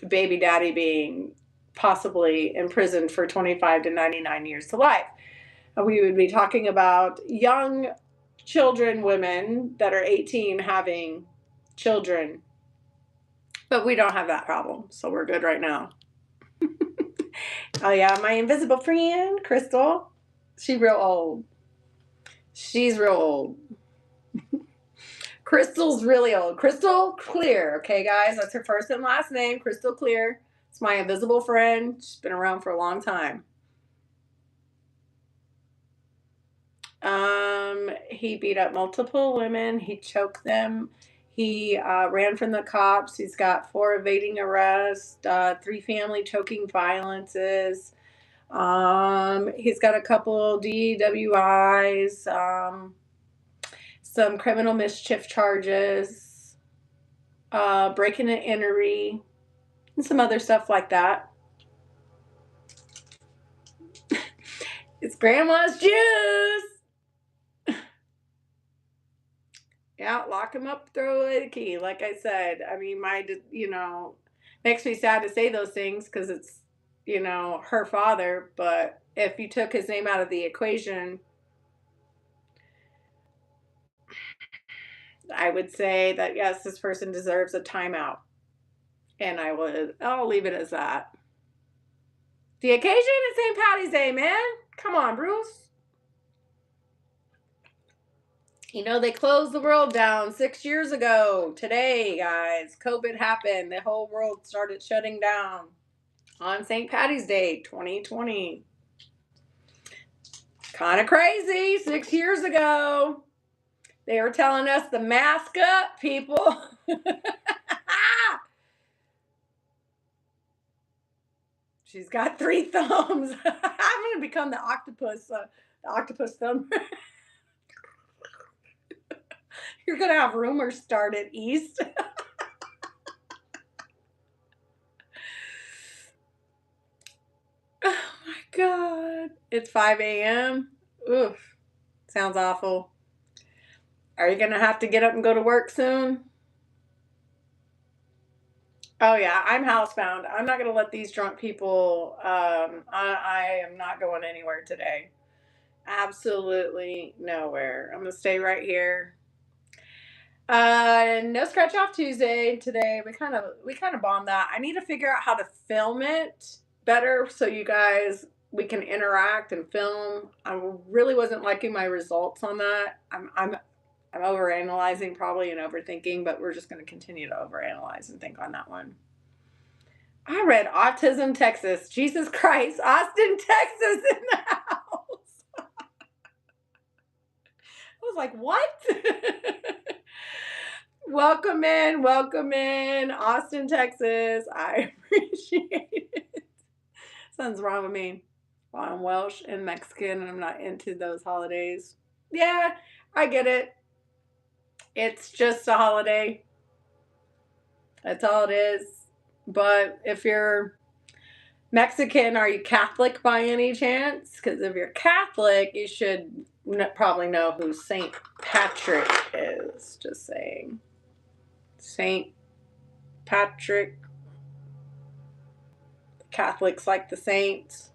baby daddy being possibly imprisoned for 25 to 99 years to life. We would be talking about young children, women that are 18 having children. But we don't have that problem, so we're good right now. Oh yeah, my invisible friend, Crystal. She's real old. She's real old. Crystal's really old. Crystal Clear. Okay, guys, that's her first and last name, Crystal Clear. It's my invisible friend. She's been around for a long time. He beat up multiple women. He choked them. He ran from the cops. He's got 4 evading arrest, 3 family choking violences. He's got a couple DWIs, some criminal mischief charges, breaking and entering, and some other stuff like that. It's grandma's juice. Yeah, lock him up, throw away the key. Like I said, I mean, makes me sad to say those things because it's, her father. But if you took his name out of the equation, I would say that yes, this person deserves a timeout. And I'll leave it as that. The occasion is St. Patty's Day, man. Come on, Bruce. They closed the world down 6 years ago. Today, guys, COVID happened. The whole world started shutting down on St. Patty's Day, 2020. Kind of crazy. 6 years ago, they were telling us to mask up, people. She's got 3 thumbs. I'm going to become the octopus thumb. You're going to have rumors started east. Oh my God. It's 5 a.m. Oof. Sounds awful. Are you going to have to get up and go to work soon? Oh yeah, I'm housebound. I'm not going to let these drunk people, I am not going anywhere today. Absolutely nowhere. I'm going to stay right here. No scratch off Tuesday today. We kind of bombed that. I need to figure out how to film it better so you guys we can interact and film. I really wasn't liking my results on that. I'm overanalyzing probably and overthinking, but we're just going to continue to overanalyze and think on that one. I read Autism Texas. Jesus Christ, Austin, Texas in the house. I was like, what? Welcome in, Austin, Texas. I appreciate it. Something's wrong with me. Well, I'm Welsh and Mexican, and I'm not into those holidays. Yeah, I get it. It's just a holiday. That's all it is. But if you're Mexican, are you Catholic by any chance? Because if you're Catholic, you should probably know who St. Patrick is. Just saying. St. Patrick. Catholics like the saints.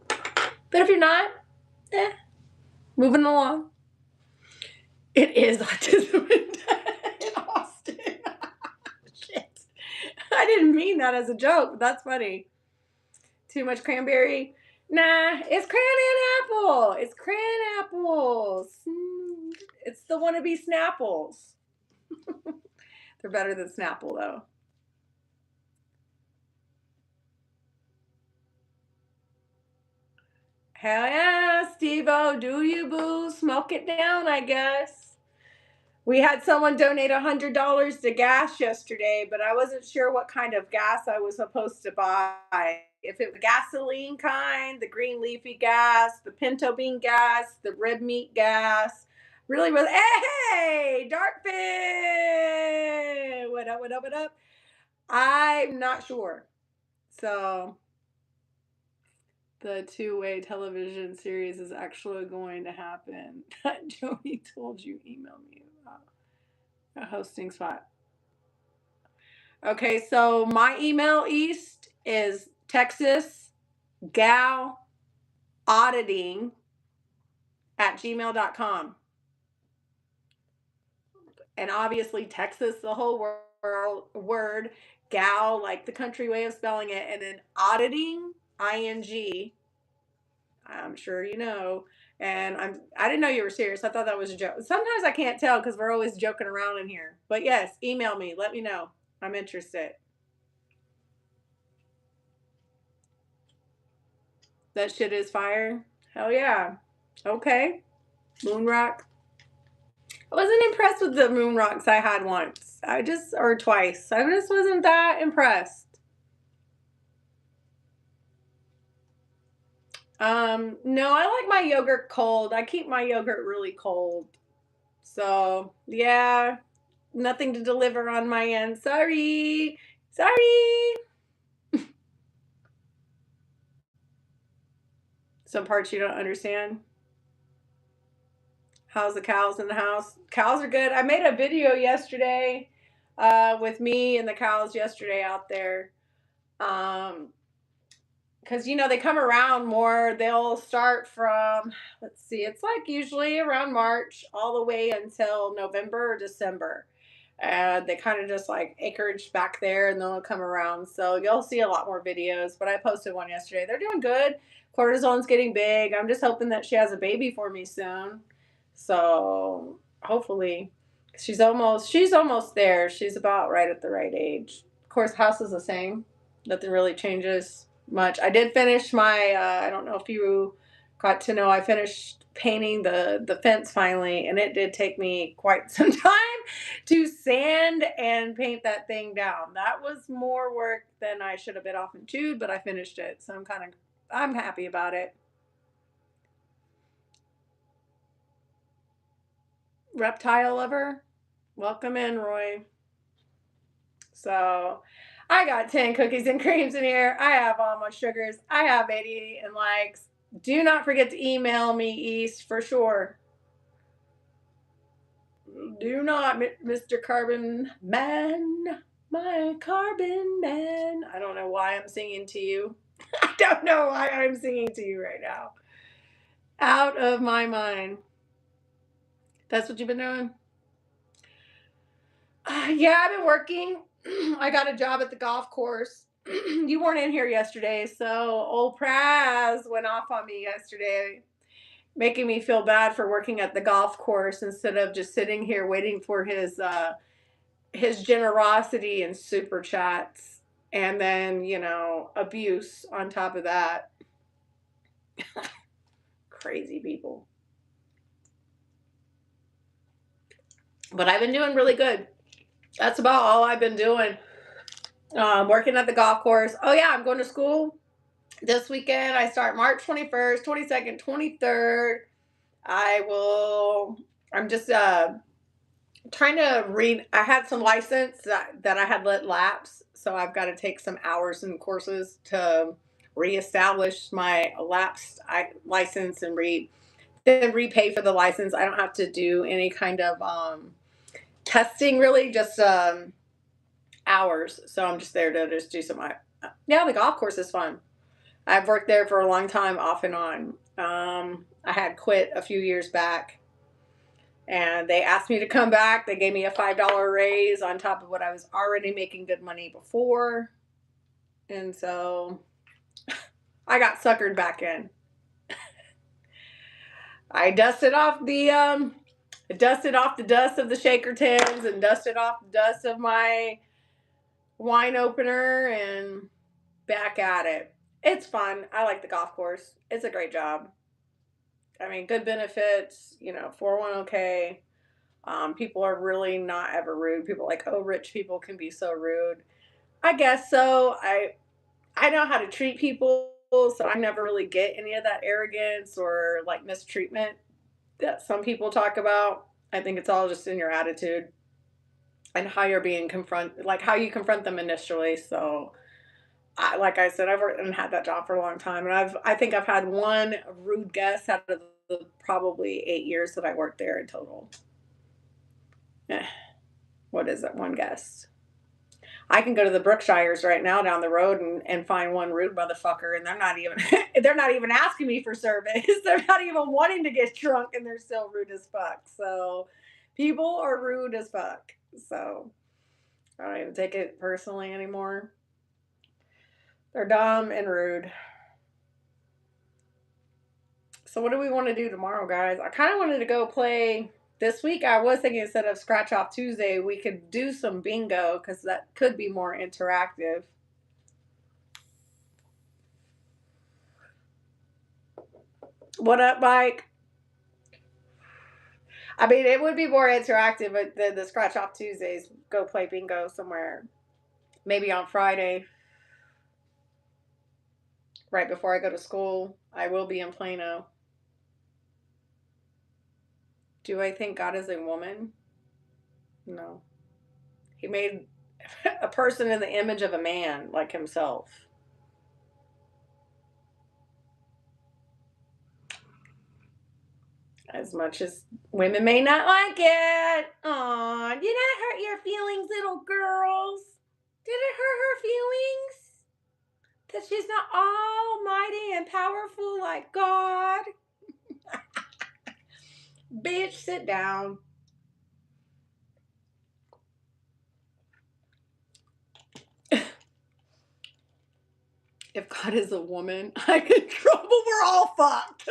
But if you're not, moving along. It is autism in Austin. Shit. I didn't mean that as a joke, but that's funny. Too much cranberry? Nah, it's cran and apple. It's cran apples. It's the wannabe Snapples. They're better than Snapple, though. Hell yeah, Steve-O, do you, boo? Smoke it down, I guess. We had someone donate $100 to gas yesterday, but I wasn't sure what kind of gas I was supposed to buy. If it was gasoline kind, the green leafy gas, the pinto bean gas, the rib meat gas. Really was, hey, Darkfin! What up, what up, what up? I'm not sure. So the two-way television series is actually going to happen. Joni told you, email me about a hosting spot. Okay, so my email east is Texas Gal Auditing at gmail.com. And obviously Texas, the whole word, gal, like the country way of spelling it, and then auditing, ing. I'm sure you know. And I didn't know you were serious. I thought that was a joke. Sometimes I can't tell because we're always joking around in here. But yes, email me. Let me know. I'm interested. That shit is fire. Hell yeah. Okay. Moon rock. I wasn't impressed with the moon rocks I had once. Or twice. I just wasn't that impressed. No, I like my yogurt cold. I keep my yogurt really cold. So, yeah, nothing to deliver on my end. Sorry. Sorry. Some parts you don't understand. How's the cows in the house? Cows are good. I made a video yesterday with me and the cows yesterday out there. Because they come around more. They'll start from, let's see, it's like usually around March all the way until November or December. And they kind of just like acreage back there, and they'll come around. So you'll see a lot more videos. But I posted one yesterday. They're doing good. Cortisone's getting big. I'm just hoping that she has a baby for me soon. So hopefully, she's almost there. She's about right at the right age. Of course, house is the same. Nothing really changes much. I did finish my I don't know if you got to know, I finished painting the fence finally, and it did take me quite some time to sand and paint that thing down. That was more work than I should have bit off and chewed, but I finished it. So I'm happy about it. Reptile lover, welcome in, Roy. So I got 10 cookies and creams in here. I have all my sugars. I have 80 and likes. Do not forget to email me, East, for sure. Do not, Mr. Carbon Man. My Carbon Man. I don't know why I'm singing to you. I don't know why I'm singing to you right now. Out of my mind. That's what you've been doing? Yeah, I've been working. I got a job at the golf course. You weren't in here yesterday, so old Praz went off on me yesterday, making me feel bad for working at the golf course instead of just sitting here waiting for his generosity and super chats, and then abuse on top of that. Crazy people. But I've been doing really good. That's about all I've been doing. Working at the golf course. Oh yeah, I'm going to school this weekend. I start March 21st, 22nd, 23rd. I'm just trying to read. I had some license that I had let lapse, so I've got to take some hours and courses to reestablish my lapsed license and then repay for the license. I don't have to do any kind of testing, really, just hours. So I'm just there to just do some. Yeah, the golf course is fun. I've worked there for a long time, off and on. I had quit a few years back, and they asked me to come back. They gave me a $5 raise on top of what I was already making good money before. And so I got suckered back in. I dusted off the dust of the shaker tins and dusted off the dust of my wine opener, and back at it. It's fun. I like the golf course. It's a great job. I mean, good benefits, 401k. People are really not ever rude. People are like, oh, rich people can be so rude. I guess so. I know how to treat people, so I never really get any of that arrogance or like mistreatment that some people talk about. I think it's all just in your attitude and how you're being like how you confront them initially. So, like I said, I've worked and had that job for a long time, and I think I've had one rude guest out of the probably 8 years that I worked there in total. Eh, what is it? One guest. I can go to the Brookshires right now down the road and find one rude motherfucker, and they're not even they're not even asking me for service. They're not even wanting to get drunk, and they're still rude as fuck. So people are rude as fuck. So I don't even take it personally anymore. They're dumb and rude. So what do we want to do tomorrow, guys? I kind of wanted to go play this week. I was thinking instead of Scratch Off Tuesday, we could do some bingo because that could be more interactive. What up, Mike? I mean, it would be more interactive than the Scratch Off Tuesdays. Go play bingo somewhere. Maybe on Friday, right before I go to school. I will be in Plano. Do I think God is a woman? No. He made a person in the image of a man like himself. As much as women may not like it. Aw, did that hurt your feelings, little girls? Did it hurt her feelings? That she's not almighty and powerful like God? Bitch, sit down. If God is a woman, I'm in trouble. We're all fucked.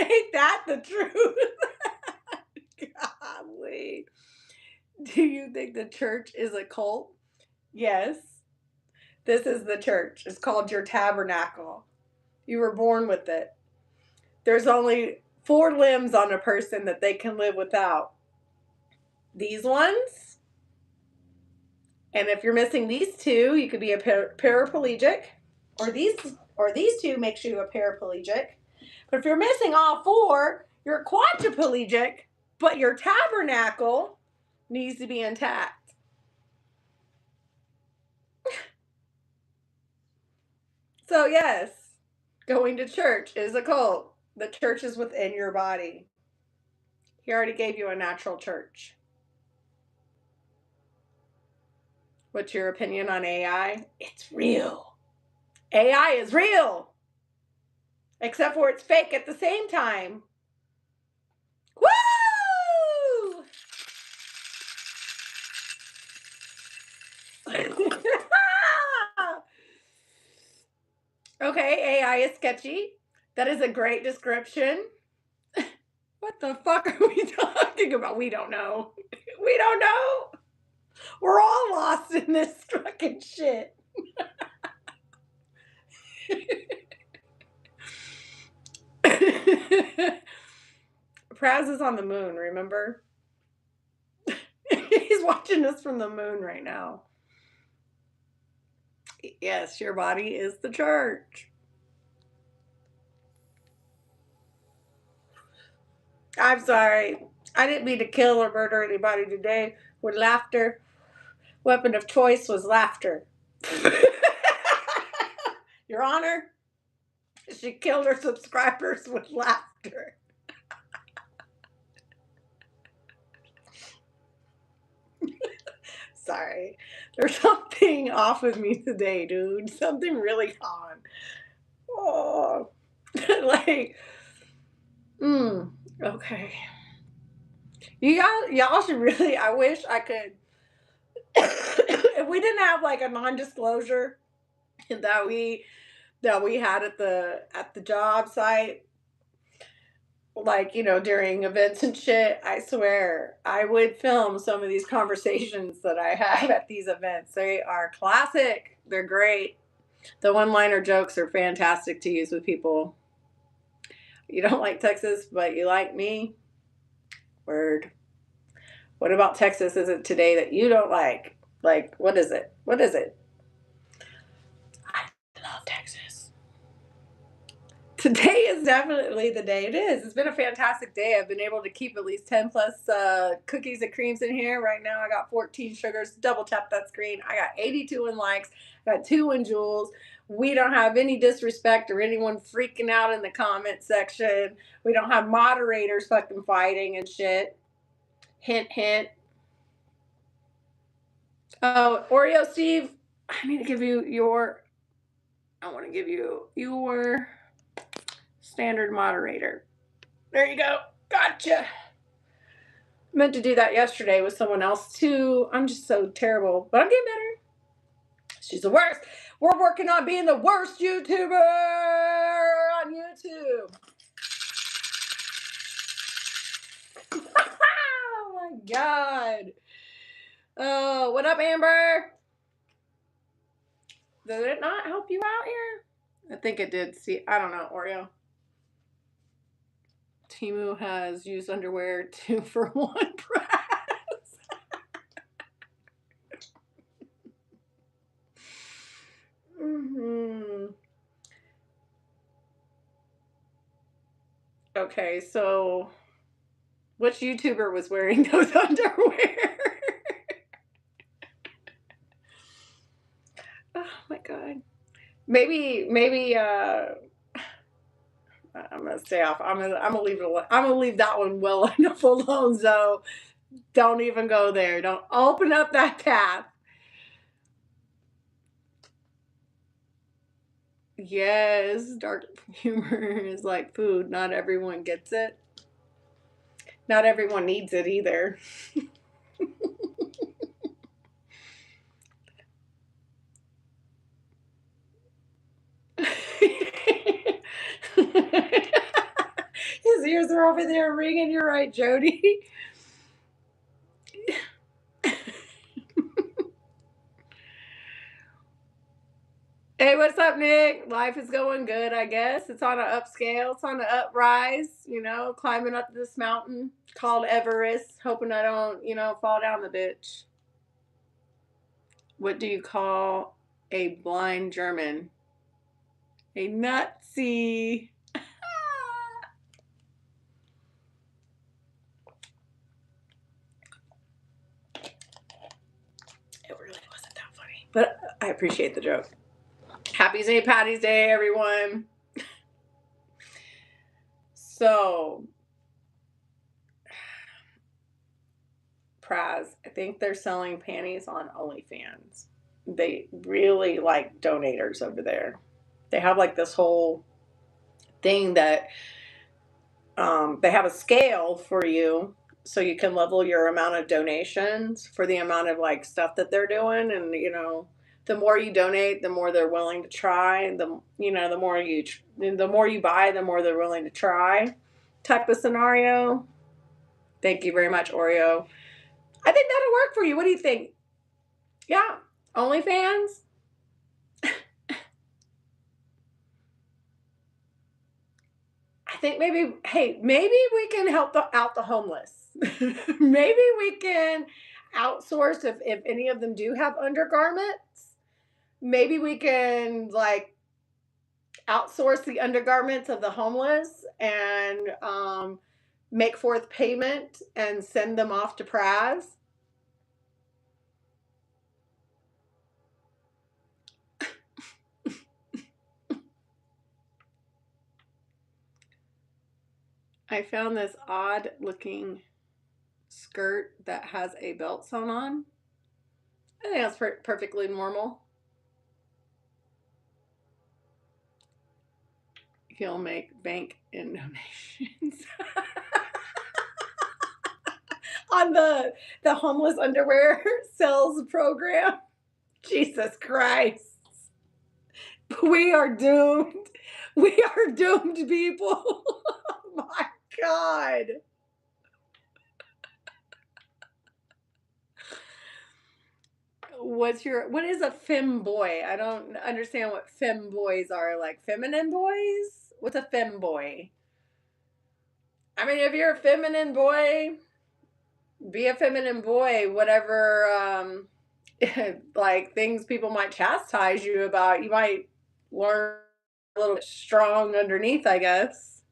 Ain't that the truth? Golly. Do you think the church is a cult? Yes. This is the church. It's called your tabernacle. You were born with it. There's only 4 limbs on a person that they can live without. These ones, and if you're missing these two, you could be a paraplegic, or these two makes you a paraplegic. But if you're missing all 4, you're quadriplegic, but your tabernacle needs to be intact. So yes, going to church is a cult. The church is within your body. He already gave you a natural church. What's your opinion on AI? It's real. AI is real. Except for it's fake at the same time. Woo! Okay, AI is sketchy. That is a great description. What the fuck are we talking about? We don't know. We don't know. We're all lost in this fucking shit. Praz is on the moon, remember? He's watching us from the moon right now. Yes, your body is the church. I'm sorry. I didn't mean to kill or murder anybody today with laughter. Weapon of choice was laughter. Your Honor, she killed her subscribers with laughter. Sorry. There's something off with me today, dude. Something really on. Oh, like, okay. Y'all should really. I wish I could. If we didn't have like a non-disclosure that we had at the job site, like, during events and shit, I swear I would film some of these conversations that I have at these events. They are classic. They're great. The one-liner jokes are fantastic to use with people. You don't like Texas, but you like me? Word. What about Texas is it today that you don't like? Like, what is it? What is it? I love Texas. Today is definitely the day it is. It's been a fantastic day. I've been able to keep at least 10 plus cookies and creams in here. Right now, I got 14 sugars. Double tap that screen. I got 82 in likes. I got 2 in jewels. We don't have any disrespect or anyone freaking out in the comment section. We don't have moderators fucking fighting and shit. Hint, hint. Oh, Oreo Steve, I need to give you your, I want to give you your standard moderator. There you go. Gotcha. Meant to do that yesterday with someone else too. I'm just so terrible, but I'm getting better. She's the worst. We're working on being the worst YouTuber on YouTube. Oh my God. Oh, what up, Amber? Did it not help you out here? I think it did. See, I don't know, Oreo. Temu has used underwear 2-for-1 price. Okay, so which YouTuber was wearing those underwear? Oh my God. Maybe I'm gonna stay off. I'm gonna leave it alone. I'm gonna leave that one well enough alone. So don't even go there. Don't open up that path. Yes, dark humor is like food. Not everyone gets it. Not everyone needs it either. His ears are over there ringing. You're right, Jody. Hey, what's up, Nick? Life is going good, I guess. It's on an upscale. It's on an uprise, climbing up this mountain called Everest, hoping I don't, fall down the bitch. What do you call a blind German? A Nazi. It really wasn't that funny, but I appreciate the joke. Happy St. Patty's Day, everyone. So, Praz, I think they're selling panties on OnlyFans. They really like donators over there. They have like this whole thing that they have a scale for you so you can level your amount of donations for the amount of like stuff that they're doing. And, the more you donate, the more they're willing to try. The more you buy, the more they're willing to try type of scenario. Thank you very much, Oreo. I think that'll work for you. What do you think? Yeah. OnlyFans? I think maybe we can help out the homeless. Maybe we can outsource if any of them do have undergarments. Maybe we can like outsource the undergarments of the homeless and make forth payment and send them off to Praz. I found this odd looking skirt that has a belt sewn on. I think that's perfectly normal. He'll make bank in donations. On the homeless underwear sales program. Jesus Christ. We are doomed. We are doomed, people. Oh my God. What is a femboy? I don't understand what femboys are, like feminine boys? What's a femboy? I mean, if you're a feminine boy, be a feminine boy, whatever like things people might chastise you about, you might learn a little bit strong underneath, I guess.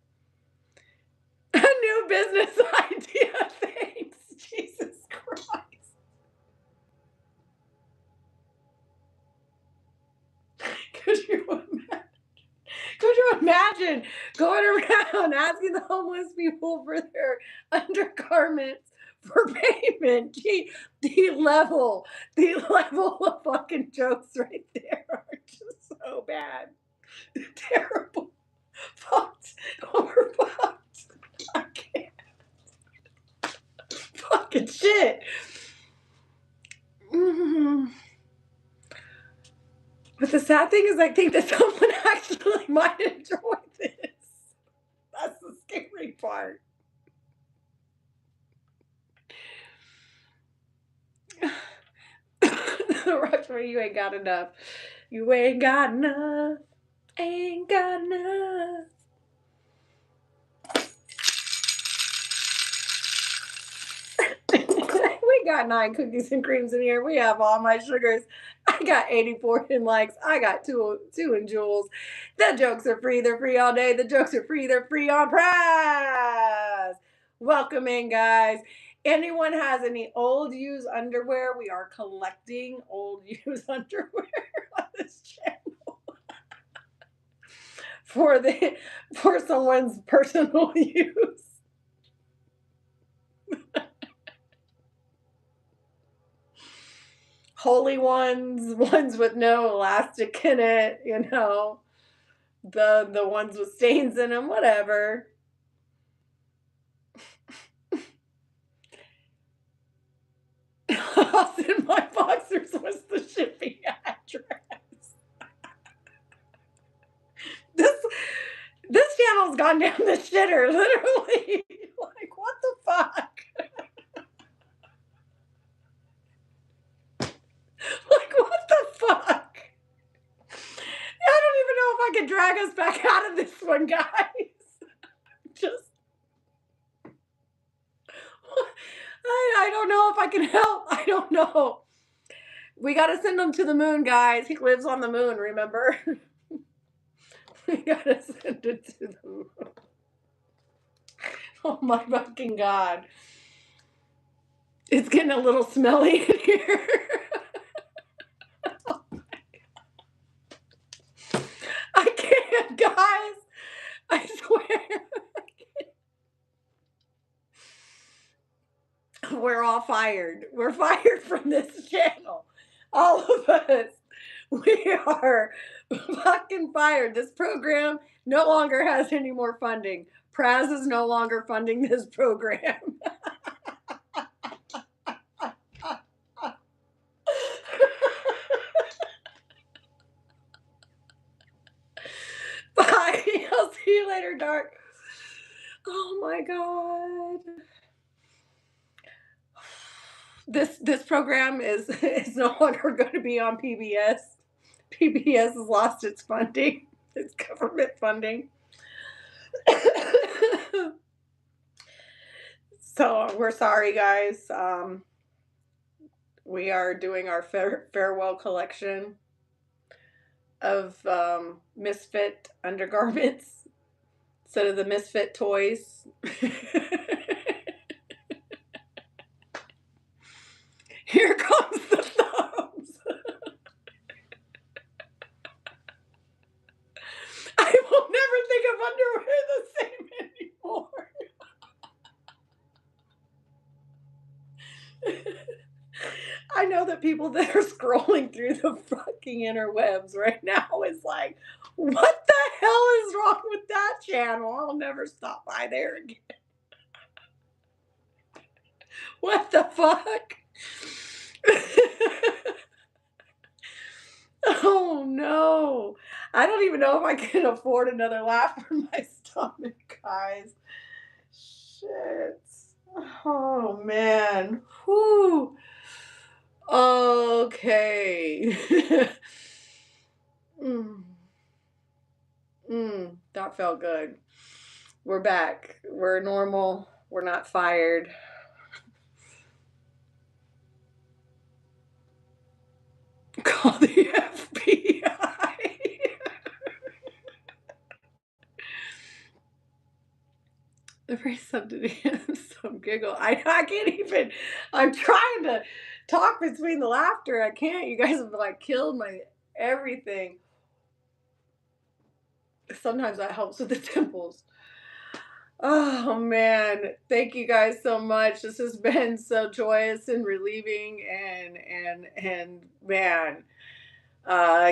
A new business idea, thanks. Jesus Christ. Could you imagine? Could you imagine going around asking the homeless people for their undergarments for payment? Gee, the level of fucking jokes right there are just so bad. Terrible. Fucked. Overfucked. I can't. Fucking shit. Mhm. But the sad thing is, I think that someone actually might enjoy this. That's the scary part. Rosemary, you ain't got enough. You ain't got enough. Ain't got enough. We got 9 cookies and creams in here. We have all my sugars. I got 84 in likes. I got two in jewels. The jokes are free. They're free all day. The jokes are free. They're free on prize. Welcome in, guys. Anyone has any old used underwear? We are collecting old used underwear on this channel for someone's personal use. Holy ones, ones with no elastic in it, the ones with stains in them, whatever. I'll send my boxers. What's the shipping address? This this channel's gone down the shitter, literally. Like, what the fuck? Like, what the fuck? I don't even know if I can drag us back out of this one, guys. Just I don't know if I can help. I don't know. We got to send him to the moon, guys. He lives on the moon, remember? We got to send it to the moon. Oh my fucking God. It's getting a little smelly in here. I can't, guys. I swear. We're all fired. We're fired from this channel. All of us. We are fucking fired. This program no longer has any more funding. Praz is no longer funding this program. Bye. I'll see you later, Dark. Oh my God. This program is no longer going to be on PBS. PBS has lost its funding, its government funding. So we're sorry, guys. We are doing our farewell collection of misfit undergarments instead of the misfit toys. Here comes the thumbs. I will never think of underwear the same anymore. I know that people that are scrolling through the fucking interwebs right now is like, what the hell is wrong with that channel? I'll never stop by there again. What the fuck? Oh no. I don't even know if I can afford another laugh for my stomach, guys. shit. Oh man. Whew. Okay. mm, that felt good. We're back. We're normal. We're not fired. Call the FBI. Raise something some giggle. I can't even. I'm trying to talk between the laughter. I can't. You guys have like killed my everything. Sometimes that helps with the temples. Oh man, thank you guys so much. This has been so joyous and relieving and man,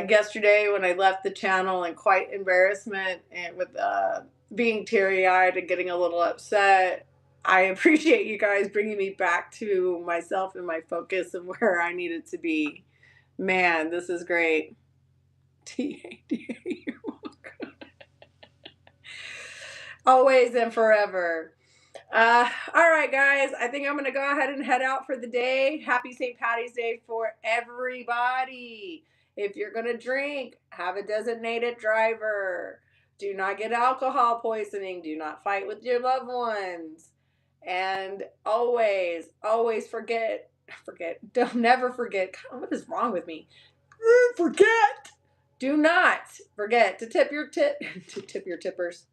yesterday when I left the channel in quite embarrassment and with being teary-eyed and getting a little upset. I appreciate you guys bringing me back to myself and my focus and where I needed to be. Man, this is great. TADA. Always and forever. All right, guys. I think I'm going to go ahead and head out for the day. Happy St. Patty's Day for everybody. If you're going to drink, have a designated driver. Do not get alcohol poisoning. Do not fight with your loved ones. And always don't never forget. God, what is wrong with me? Forget. Do not forget to tip your tippers.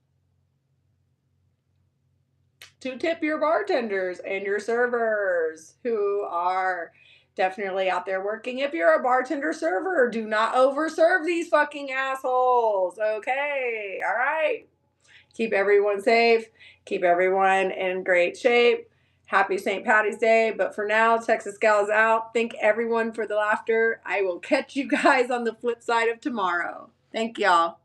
To tip your bartenders and your servers who are definitely out there working. If you're a bartender server, do not overserve these fucking assholes. Okay. All right. Keep everyone safe. Keep everyone in great shape. Happy St. Patty's Day. But for now, Texas Gals out. Thank everyone for the laughter. I will catch you guys on the flip side of tomorrow. Thank y'all.